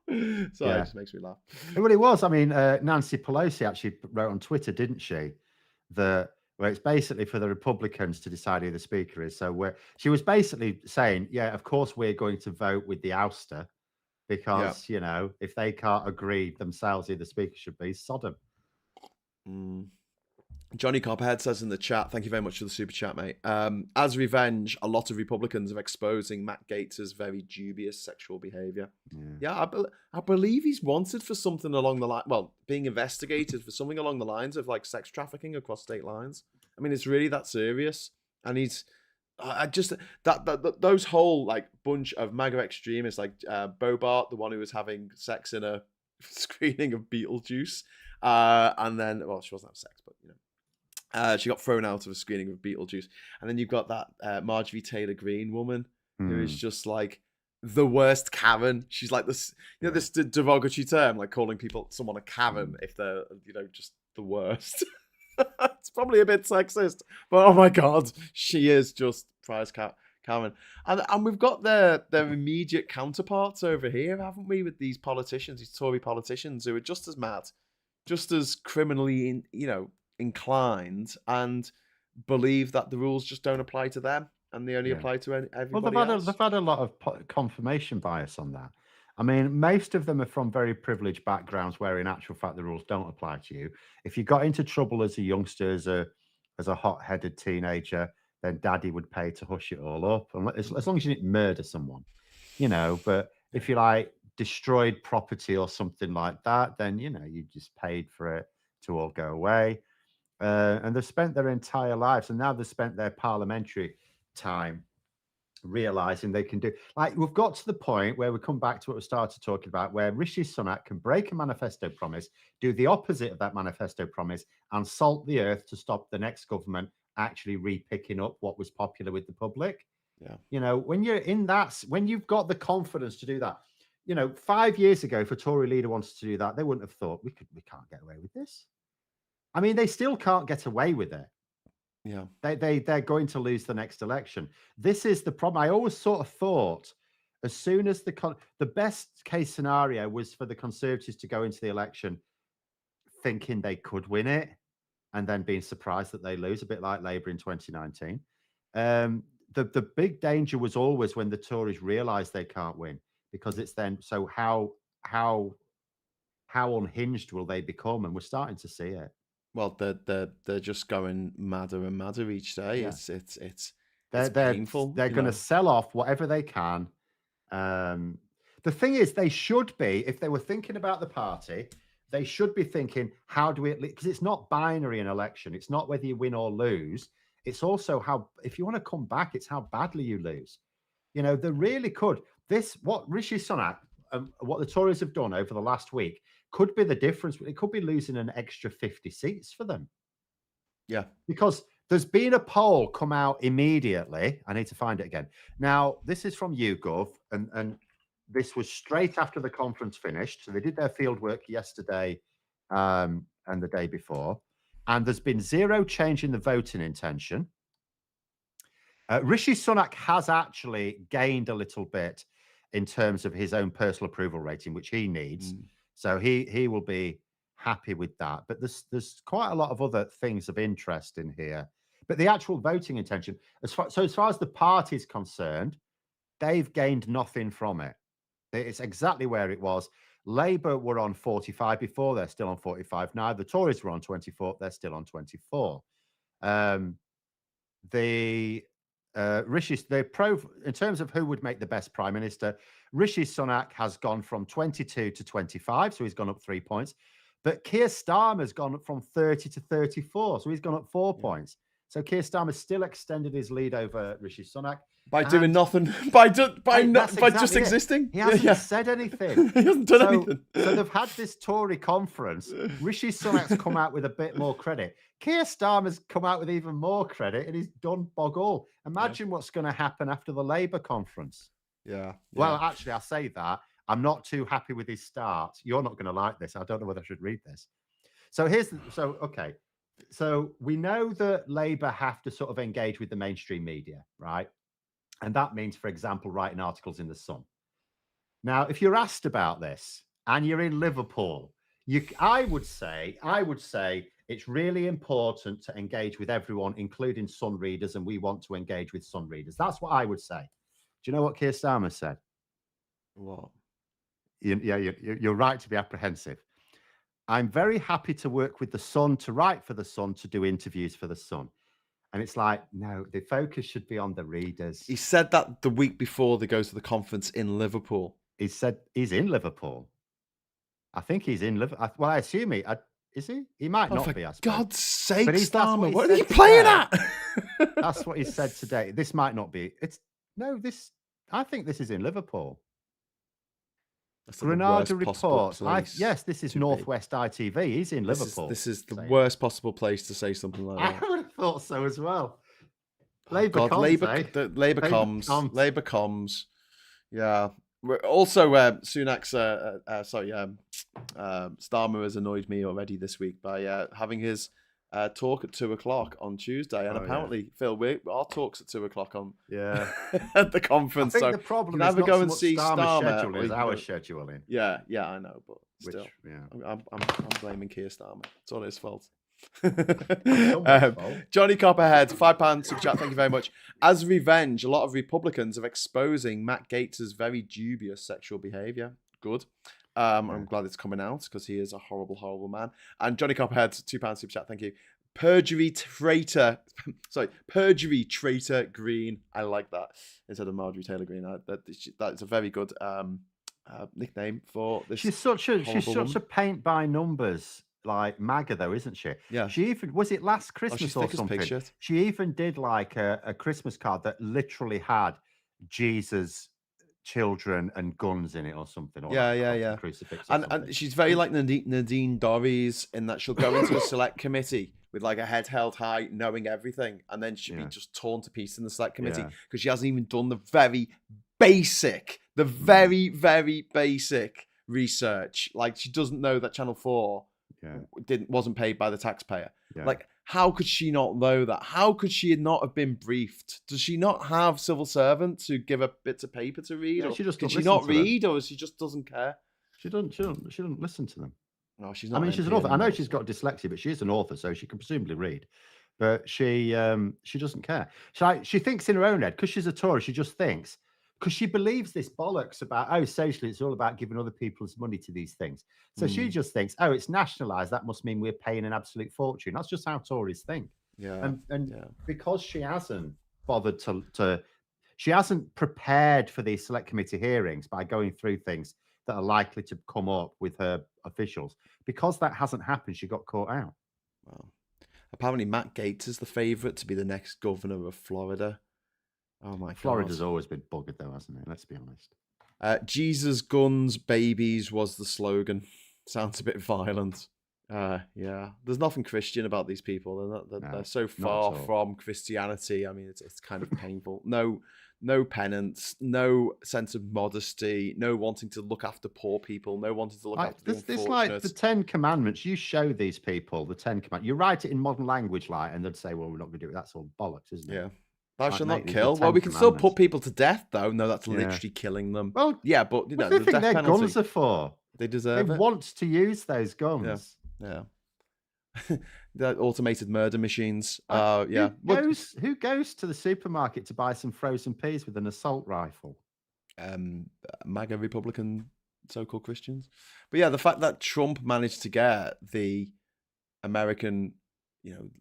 Sorry, it Yeah. just makes me laugh. Well, it was. I mean, Nancy Pelosi actually wrote on Twitter, didn't she? That where it's basically for the Republicans to decide who the speaker is. So where she was basically saying, yeah, of course we're going to vote with the ouster Yeah. because, if they can't agree themselves who the speaker should be, Sodom. Mm. Johnny Copperhead says in the chat, thank you very much for the super chat, mate. As revenge, a lot of Republicans are exposing Matt Gaetz's very dubious sexual behaviour. Yeah, I believe he's wanted for something along the line. Well, being investigated for something along the lines of like sex trafficking across state lines. I mean, it's really that serious. And he's, I just those whole like bunch of MAGA extremists, like Bobart, the one who was having sex in a screening of Beetlejuice, and then well, she wasn't having sex, but she got thrown out of a screening of Beetlejuice. And then you've got that Marjorie Taylor Greene woman who is just like the worst Karen. She's like this, this derogatory term, like calling someone a Karen if they're, just the worst. It's probably a bit sexist, but oh my God, she is just prize Karen. And we've got their immediate counterparts over here, haven't we, with these politicians, these Tory politicians who are just as mad, just as criminally, inclined, and believe that the rules just don't apply to them and they only apply to Well, everybody else. they've had a lot of confirmation bias on that. I mean, most of them are from very privileged backgrounds where, in actual fact, the rules don't apply to you. If you got into trouble as a youngster, as a hot-headed teenager, then daddy would pay to hush it all up, and as long as you didn't murder someone, But if you like destroyed property or something like that, then you just paid for it to all go away. And they've spent their entire lives, and now they've spent their parliamentary time realizing they can do, like, we've got to the point where we come back to what we started talking about, where Rishi Sunak can break a manifesto promise, do the opposite of that manifesto promise, and salt the earth to stop the next government actually re-picking up what was popular with the public. Yeah. When you're in that, when you've got the confidence to do that, 5 years ago, if a Tory leader wanted to do that, they wouldn't have thought we can't get away with this. I mean, they still can't get away with it. Yeah. They're going to lose the next election. This is the problem. I always sort of thought, as soon as the best case scenario was for the Conservatives to go into the election thinking they could win it, and then being surprised that they lose, a bit like Labour in 2019. The big danger was always when the Tories realise they can't win, because it's then, so how unhinged will they become? And we're starting to see it. Well, they're just going madder and madder each day. Yeah. It's They're painful. They're going to sell off whatever they can. The thing is, they should be, if they were thinking about the party, they should be thinking, how do we, because it's not binary in election. It's not whether you win or lose. It's also how, if you want to come back, it's how badly you lose. They really could. What Rishi Sunak, what the Tories have done over the last week could be the difference. It could be losing an extra 50 seats for them. Yeah. Because there's been a poll come out immediately. I need to find it again. Now, this is from YouGov, and this was straight after the conference finished. So they did their field work yesterday and the day before. And there's been zero change in the voting intention. Rishi Sunak has actually gained a little bit in terms of his own personal approval rating, which he needs. So he will be happy with that. But there's quite a lot of other things of interest in here. But the actual voting intention, as far as the party is concerned, they've gained nothing from it. It's exactly where it was. Labour were on 45 before, they're still on 45 now. The Tories were on 24, they're still on 24. In terms of who would make the best prime minister, Rishi Sunak has gone from 22 to 25, so he's gone up 3 points. But Keir Starmer's gone up from 30 to 34, so he's gone up 4 points. So Keir Starmer still extended his lead over Rishi Sunak. By doing nothing, by just existing. He hasn't said anything. He hasn't done anything. So they've had this Tory conference. Rishi Sunak's come out with a bit more credit. Keir Starmer's come out with even more credit, and he's done bog all. Imagine what's going to happen after the Labour conference. Yeah. Well, actually, I say that. I'm not too happy with his start. You're not going to like this. I don't know whether I should read this. So okay. So we know that Labour have to sort of engage with the mainstream media, right? And that means, for example, writing articles in The Sun. Now, if you're asked about this and you're in Liverpool, I would say it's really important to engage with everyone, including Sun readers, and we want to engage with Sun readers. That's what I would say. Do you know what Keir Starmer said? What? You're right to be apprehensive. I'm very happy to work with the Sun, to write for the Sun, to do interviews for the Sun. And it's like, no, the focus should be on the readers. He said that the week before they go to the conference in Liverpool. He said he's in Liverpool. I think he's in Liverpool. Well, I assume is he? He might not For be, I suppose. God's sake, But Starmer, what what he are you said playing today. at? That's what he said today. This might not be. I think this is in Liverpool. That's Granada reports. Yes, this is to Northwest ITV. He's in Liverpool. This is the worst possible place to say something like that. I would have thought so as well. Labour comms. Yeah. Also, Sunak's, Starmer has annoyed me already this week by having his talk at 2:00 on Tuesday, and apparently, Phil, our talk's at 2:00 on at the conference. I think the problem is not so much Starmer's schedule as our scheduling. Yeah, I know, but still, I'm blaming Keir Starmer. It's all his fault. Johnny Copperhead, £5 super chat. Thank you very much. As revenge, a lot of Republicans are exposing Matt Gates's very dubious sexual behaviour. Good. I'm glad it's coming out because he is a horrible, horrible man. And Johnny Copperhead, £2 super chat. Thank you. Perjury traitor Green. I like that instead of Marjorie Taylor Greene. That's a very good nickname for this. She's such a paint by numbers. Like MAGA, though, isn't she? Yeah. She even was it last Christmas or something? She even did like a Christmas card that literally had Jesus, children, and guns in it, or something. Or yeah. Crucifix. And she's very like Nadine Dorries in that she'll go into a select committee with like a head held high, knowing everything, and then she'll be just torn to pieces in the select committee because she hasn't even done the very basic research. Like she doesn't know that Channel 4 wasn't paid by the taxpayer. Like, how could she not know that? How could she not have been briefed? Does she not have civil servants who give her bits of paper to read? Or she just can she not read, or she just doesn't care? She doesn't listen to them. No, she's not. I mean, she's an author. I know she's got dyslexia, but she is an author, so she can presumably read. But she doesn't care. She thinks in her own head because she's a Tory. She just thinks, because she believes this bollocks about, socially, it's all about giving other people's money to these things. So she just thinks, it's nationalised. That must mean we're paying an absolute fortune. That's just how Tories think. And because she hasn't bothered she hasn't prepared for these select committee hearings by going through things that are likely to come up with her officials. Because that hasn't happened, she got caught out. Well, apparently Matt Gaetz is the favourite to be the next governor of Florida. Oh my God. Florida's always been buggered though, hasn't it? Let's be honest. Jesus, guns, babies was the slogan. Sounds a bit violent. There's nothing Christian about these people. They're so far from Christianity. I mean, it's kind of painful. No penance, no sense of modesty, no wanting to look after poor people, no wanting to look after the unfortunate. It's like the 10 Commandments. You show these people the 10 Commandments. You write it in modern language, and they'd say, well, we're not going to do it. That's all bollocks, isn't it? Yeah. Thou shalt not kill. Well, we can still put people to death, though. No, that's literally killing them. Well, yeah, but what do you think their guns are for? They deserve it. They want to use those guns. Yeah. The automated murder machines. Who goes to the supermarket to buy some frozen peas with an assault rifle? MAGA Republican so-called Christians. But yeah, the fact that Trump managed to get the American,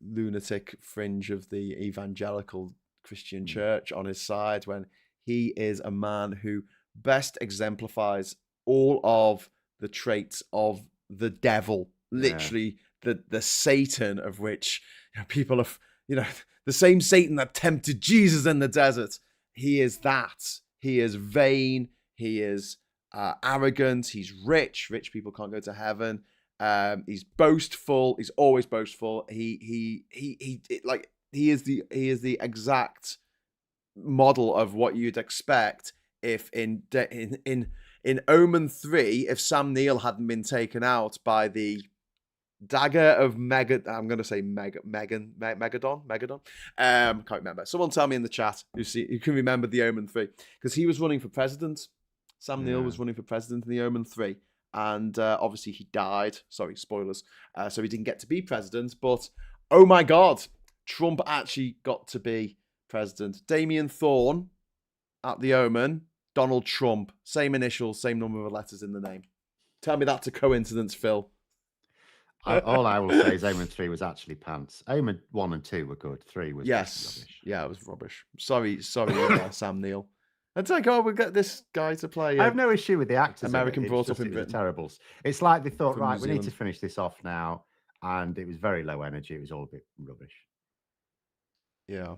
lunatic fringe of the evangelical Christian church on his side, when he is a man who best exemplifies all of the traits of the devil, literally the Satan of which people have, the same Satan that tempted Jesus in the desert. He is that. He is vain. He is arrogant. He's rich. Rich people can't go to heaven. He's boastful. He's always boastful. He is the exact model of what you'd expect if in Omen 3, if Sam Neill hadn't been taken out by the dagger of I'm going to say Megadon. Can't remember. Someone tell me in the chat who can remember the Omen 3, because he was running for president. Sam Neill was running for president in the Omen 3. And obviously he died. Sorry, spoilers. So he didn't get to be president. But, oh my God, Trump actually got to be president. Damien Thorne at the Omen, Donald Trump. Same initials, same number of letters in the name. Tell me that's a coincidence, Phil. All I will say is Omen 3 was actually pants. Omen 1 and 2 were good. 3 was rubbish. Yeah, it was rubbish. Sorry, Sam Neill. It's like, oh, we'll get this guy to play. I have no issue with the actors. American brought up up in Britain. Terribles. It's like they thought, From right, New we need to Zealand. finish this off now, and it was very low energy. It was all a bit rubbish. Yeah.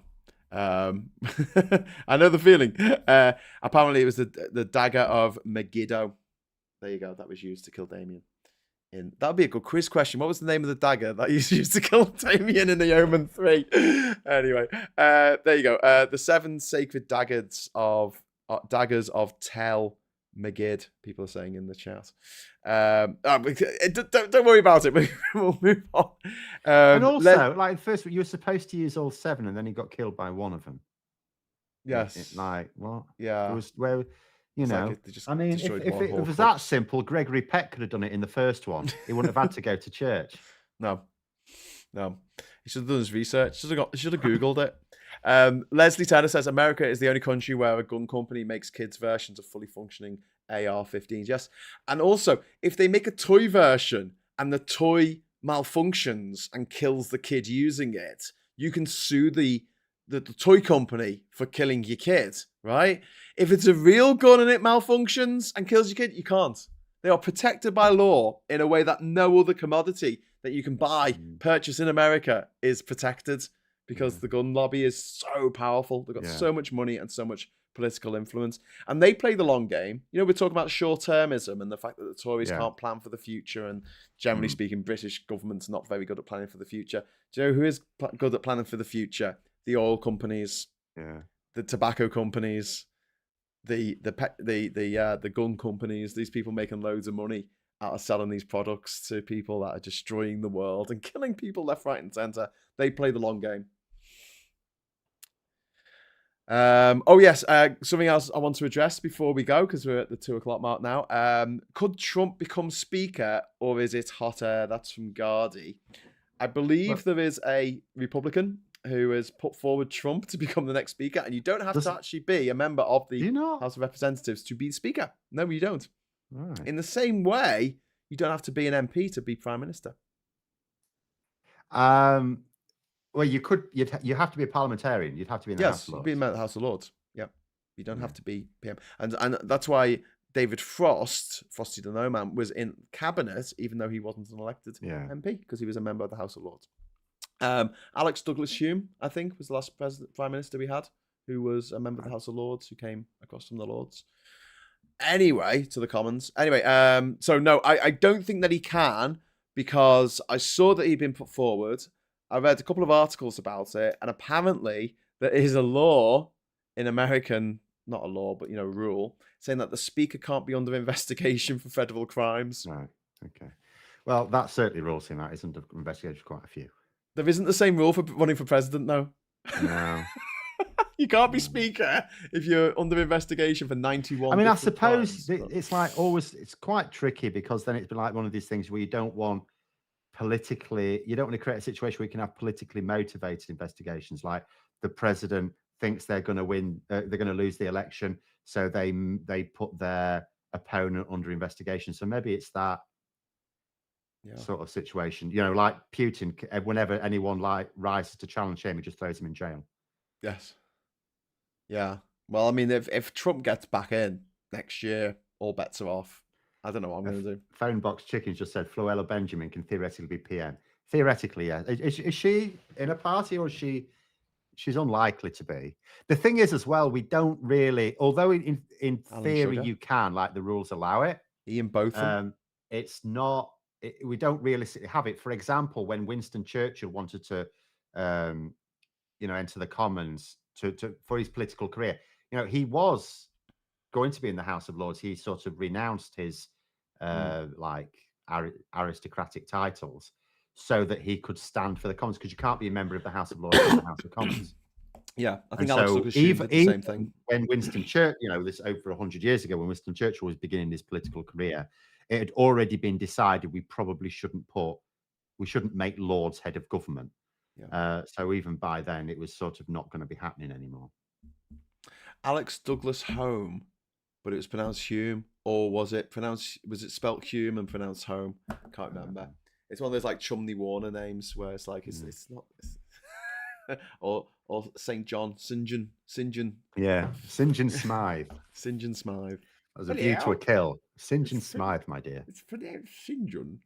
I know the feeling. Apparently, it was the dagger of Megiddo. There you go. That was used to kill Damien. That would be a good quiz question. What was the name of the dagger that you used to kill Damien in the Omen 3? Anyway, there you go. The 7 sacred daggers of Tel Megid. People are saying in the chat. Don't worry about it. We'll move on. And also, like first, you were supposed to use all 7, and then he got killed by one of them. Yes. Like what? Yeah. It was where. You know, like I mean, if it was that simple, Gregory Peck could have done it in the first one. He wouldn't have had to go to church. No. He should have done his research. Should have Googled it. Leslie Turner says America is the only country where a gun company makes kids' versions of fully functioning AR-15s. Yes. And also, if they make a toy version and the toy malfunctions and kills the kid using it, you can sue the toy company for killing your kid, right? If it's a real gun and it malfunctions and kills your kid, you can't. They are protected by law in a way that no other commodity that you can buy, purchase in America is protected because the gun lobby is so powerful. They've got so much money and so much political influence. And they play the long game. You know, we're talking about short-termism and the fact that the Tories can't plan for the future. And generally speaking, British government's not very good at planning for the future. Do you know who is good at planning for the future? The oil companies, the tobacco companies, the gun companies. These people making loads of money out of selling these products to people that are destroying the world and killing people left, right, and centre. They play the long game. Something else I want to address before we go, because we're at the 2:00 mark now. Could Trump become speaker, or is it hot air? That's from Gardy. I believe there is a Republican who has put forward Trump to become the next speaker, and you don't have to actually be a member of the House of Representatives to be speaker. No, you don't. Right. In the same way, you don't have to be an MP to be prime minister. Well, you could. You have to be a parliamentarian. You'd have to be in the House of Lords. Yes, be in the House of Lords. Yeah, you don't have to be PM, and that's why David Frosty the No Man, was in cabinet, even though he wasn't an elected MP, because he was a member of the House of Lords. Alex Douglas Hume, I think, was the last prime minister we had, who was a member of the House of Lords, who came across from the Lords. Anyway, to the Commons. Anyway, so no, I don't think that he can, because I saw that he'd been put forward. I read a couple of articles about it, and apparently there is a law in American, not a law, but, a rule, saying that the Speaker can't be under investigation for federal crimes. Right, okay. Well, that certainly rules him out. He's under investigation for quite a few. There isn't the same rule for running for president, though. No. You can't be speaker if you're under investigation for 91. I mean, I suppose it's like always, it's quite tricky, because then it's been like one of these things where you don't want to create a situation where you can have politically motivated investigations. Like the president thinks they're going to win, they're going to lose the election, so they put their opponent under investigation. So maybe it's that sort of situation, like Putin. Whenever anyone rises to challenge him, he just throws him in jail. Yes. Yeah. Well, I mean, if Trump gets back in next year, all bets are off. I don't know what I'm going to do. Phone Box Chicken just said Floella Benjamin can theoretically be PM. Theoretically, yeah. Is she in a party, or she's unlikely to be? The thing is, as well, we don't really, although in theory you can, like the rules allow it. Ian Botham. It's not. We don't realistically have it. For example, when Winston Churchill wanted to, enter the Commons for his political career, he was going to be in the House of Lords. He sort of renounced his aristocratic titles so that he could stand for the Commons, because you can't be a member of the House of Lords in the House of Commons. Yeah, I And think Alex so Douglas Hume did the even same thing. when Winston Churchill, this over 100 years ago, when Winston Churchill was beginning his political career, it had already been decided we probably shouldn't make lords head of government. Yeah. So even by then, it was sort of not going to be happening anymore. Alex Douglas Home, but it was pronounced Hume, or was it spelt Hume and pronounced Home? Can't remember. It's one of those like Chumley Warner names where it's like it's not or St. John, St. John. Yeah, St. John Smythe. St. John Smythe. As a view to a kill. St. John Smythe, my dear. It's pronounced St. John.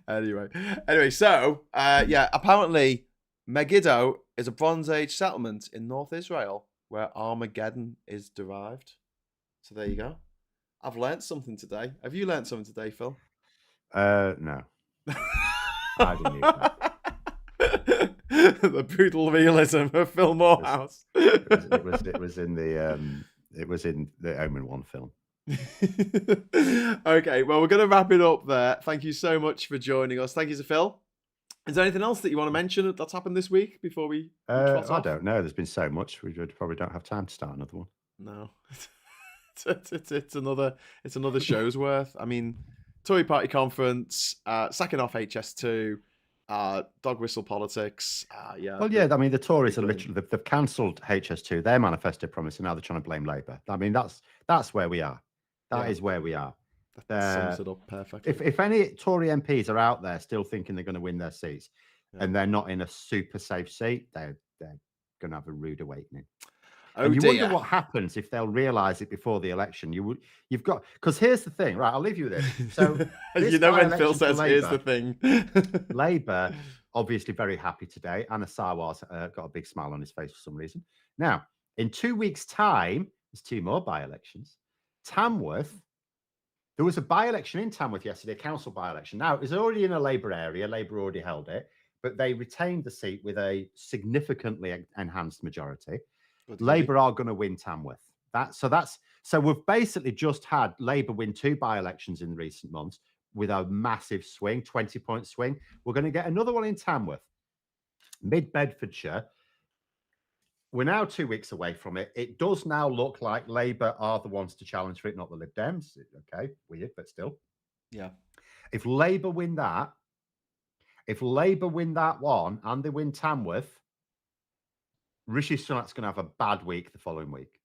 Anyway, so apparently Megiddo is a Bronze Age settlement in North Israel where Armageddon is derived. So there you go. I've learnt something today. Have you learnt something today, Phil? No. I didn't use that. The brutal realism of Phil Moorhouse. It was in the Omen 1 film. Okay, well, we're going to wrap it up there. Thank you so much for joining us. Thank you to Phil. Is there anything else that you want to mention that's happened this week before we trot I off? don't know. There's been so much. We probably don't have time to start another one. No. it's another show's worth. I mean, Tory Party conference, sacking off HS2, dog whistle politics. Well, yeah, I mean, the Tories are literally, they've cancelled HS2, their manifesto promise, and now they're trying to blame Labour. I mean, that's where we are. That is where we are. That sums it up perfectly. If any Tory MPs are out there still thinking they're going to win their seats and they're not in a super safe seat, they're going to have a rude awakening. And you wonder what happens if they'll realise it before the election. You've got, because here's the thing, right? I'll leave you with this. So when Phil says here's the thing, Labour obviously very happy today. Anna Sarwar's got a big smile on his face for some reason. Now, in 2 weeks' time, there's 2 more by-elections. Tamworth. There was a by-election in Tamworth yesterday, a council by-election. Now, it was already in a Labour area. Labour already held it, but they retained the seat with a significantly enhanced majority. Labour are going to win Tamworth. So we've basically just had Labour win 2 by-elections in recent months with a massive swing, 20-point swing. We're going to get another one in Tamworth. Mid-Bedfordshire. We're now 2 weeks away from it. It does now look like Labour are the ones to challenge for it, not the Lib Dems. Okay, weird, but still. Yeah. If Labour win that one and they win Tamworth, Rishi Sunak's going to have a bad week the following week.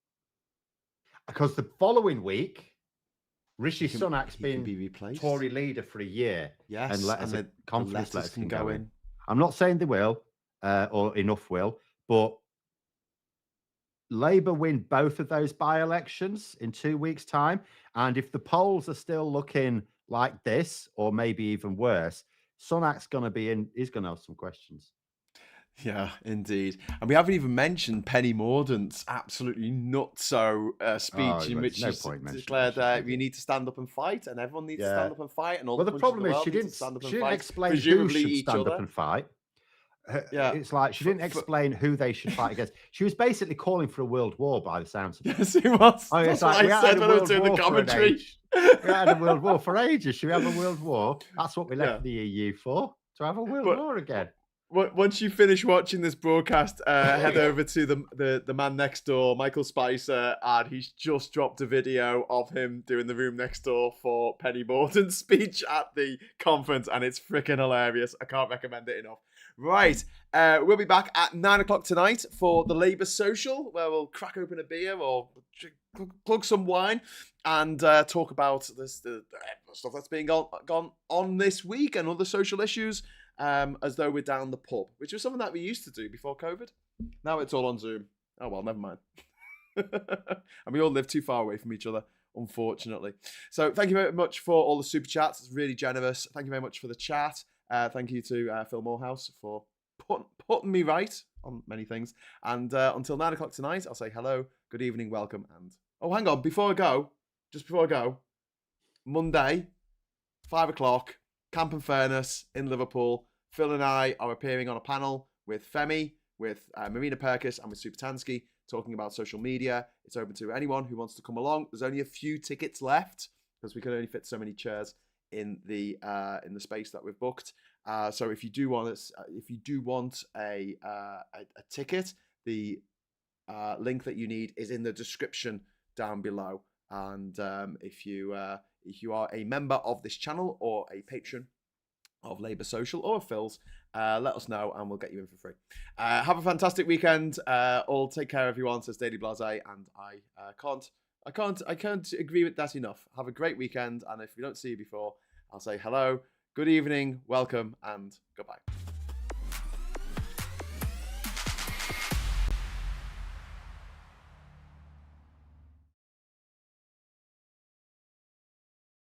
Because the following week, Rishi Sunak's been Tory leader for a year. Yes. And let us confidence letters can go in. I'm not saying they will, or enough will, but Labour win both of those by-elections in 2 weeks' time. And if the polls are still looking like this, or maybe even worse, Sunak's going to be in, he's going to have some questions. Yeah, indeed. And we haven't even mentioned Penny Mordaunt's absolutely nutso speech in which she declared we need to stand up and fight, and everyone needs to stand up and fight. And all the problem is she didn't explain who should stand up and fight. It's like she didn't explain who they should fight against. She was basically calling for a world war by the sounds of it. Yes, it was. Oh, that's what I said when I was doing the commentary. We had a world war for ages. Should we have a world war? That's what we left the EU for, to have a world war again. Once you finish watching this broadcast, head over to the man next door, Michael Spicer, and he's just dropped a video of him doing the room next door for Penny Mordaunt's speech at the conference, and it's freaking hilarious. I can't recommend it enough. Right, we'll be back at 9 o'clock tonight for the Labour Social, where we'll crack open a beer or plug some wine and talk about the stuff that's being gone on this week and other social issues. As though we're down the pub, which was something that we used to do before COVID. Now it's all on Zoom. Oh, well, never mind. And we all live too far away from each other, unfortunately. So thank you very much for all the super chats. It's really generous. Thank you very much for the chat. Thank you to Phil Moorhouse for putting me right on many things. And until 9 o'clock tonight, I'll say hello, good evening, welcome, and... Oh, hang on. Before I go, Monday, 5 o'clock, Camp and Fairness in Liverpool. Phil and I are appearing on a panel with Femi, with Marina Perkis, and with Supertansky, talking about social media. It's open to anyone who wants to come along. There's only a few tickets left because we can only fit so many chairs in the space that we've booked. So if you do want a ticket, the link that you need is in the description down below. And if you are a member of this channel or a patron of Labour Social or Phil's, let us know and we'll get you in for free. Have a fantastic weekend. All take care, everyone. Says Daily Blase, and I can't agree with that enough. Have a great weekend, and if we don't see you before, I'll say hello, good evening, welcome, and goodbye.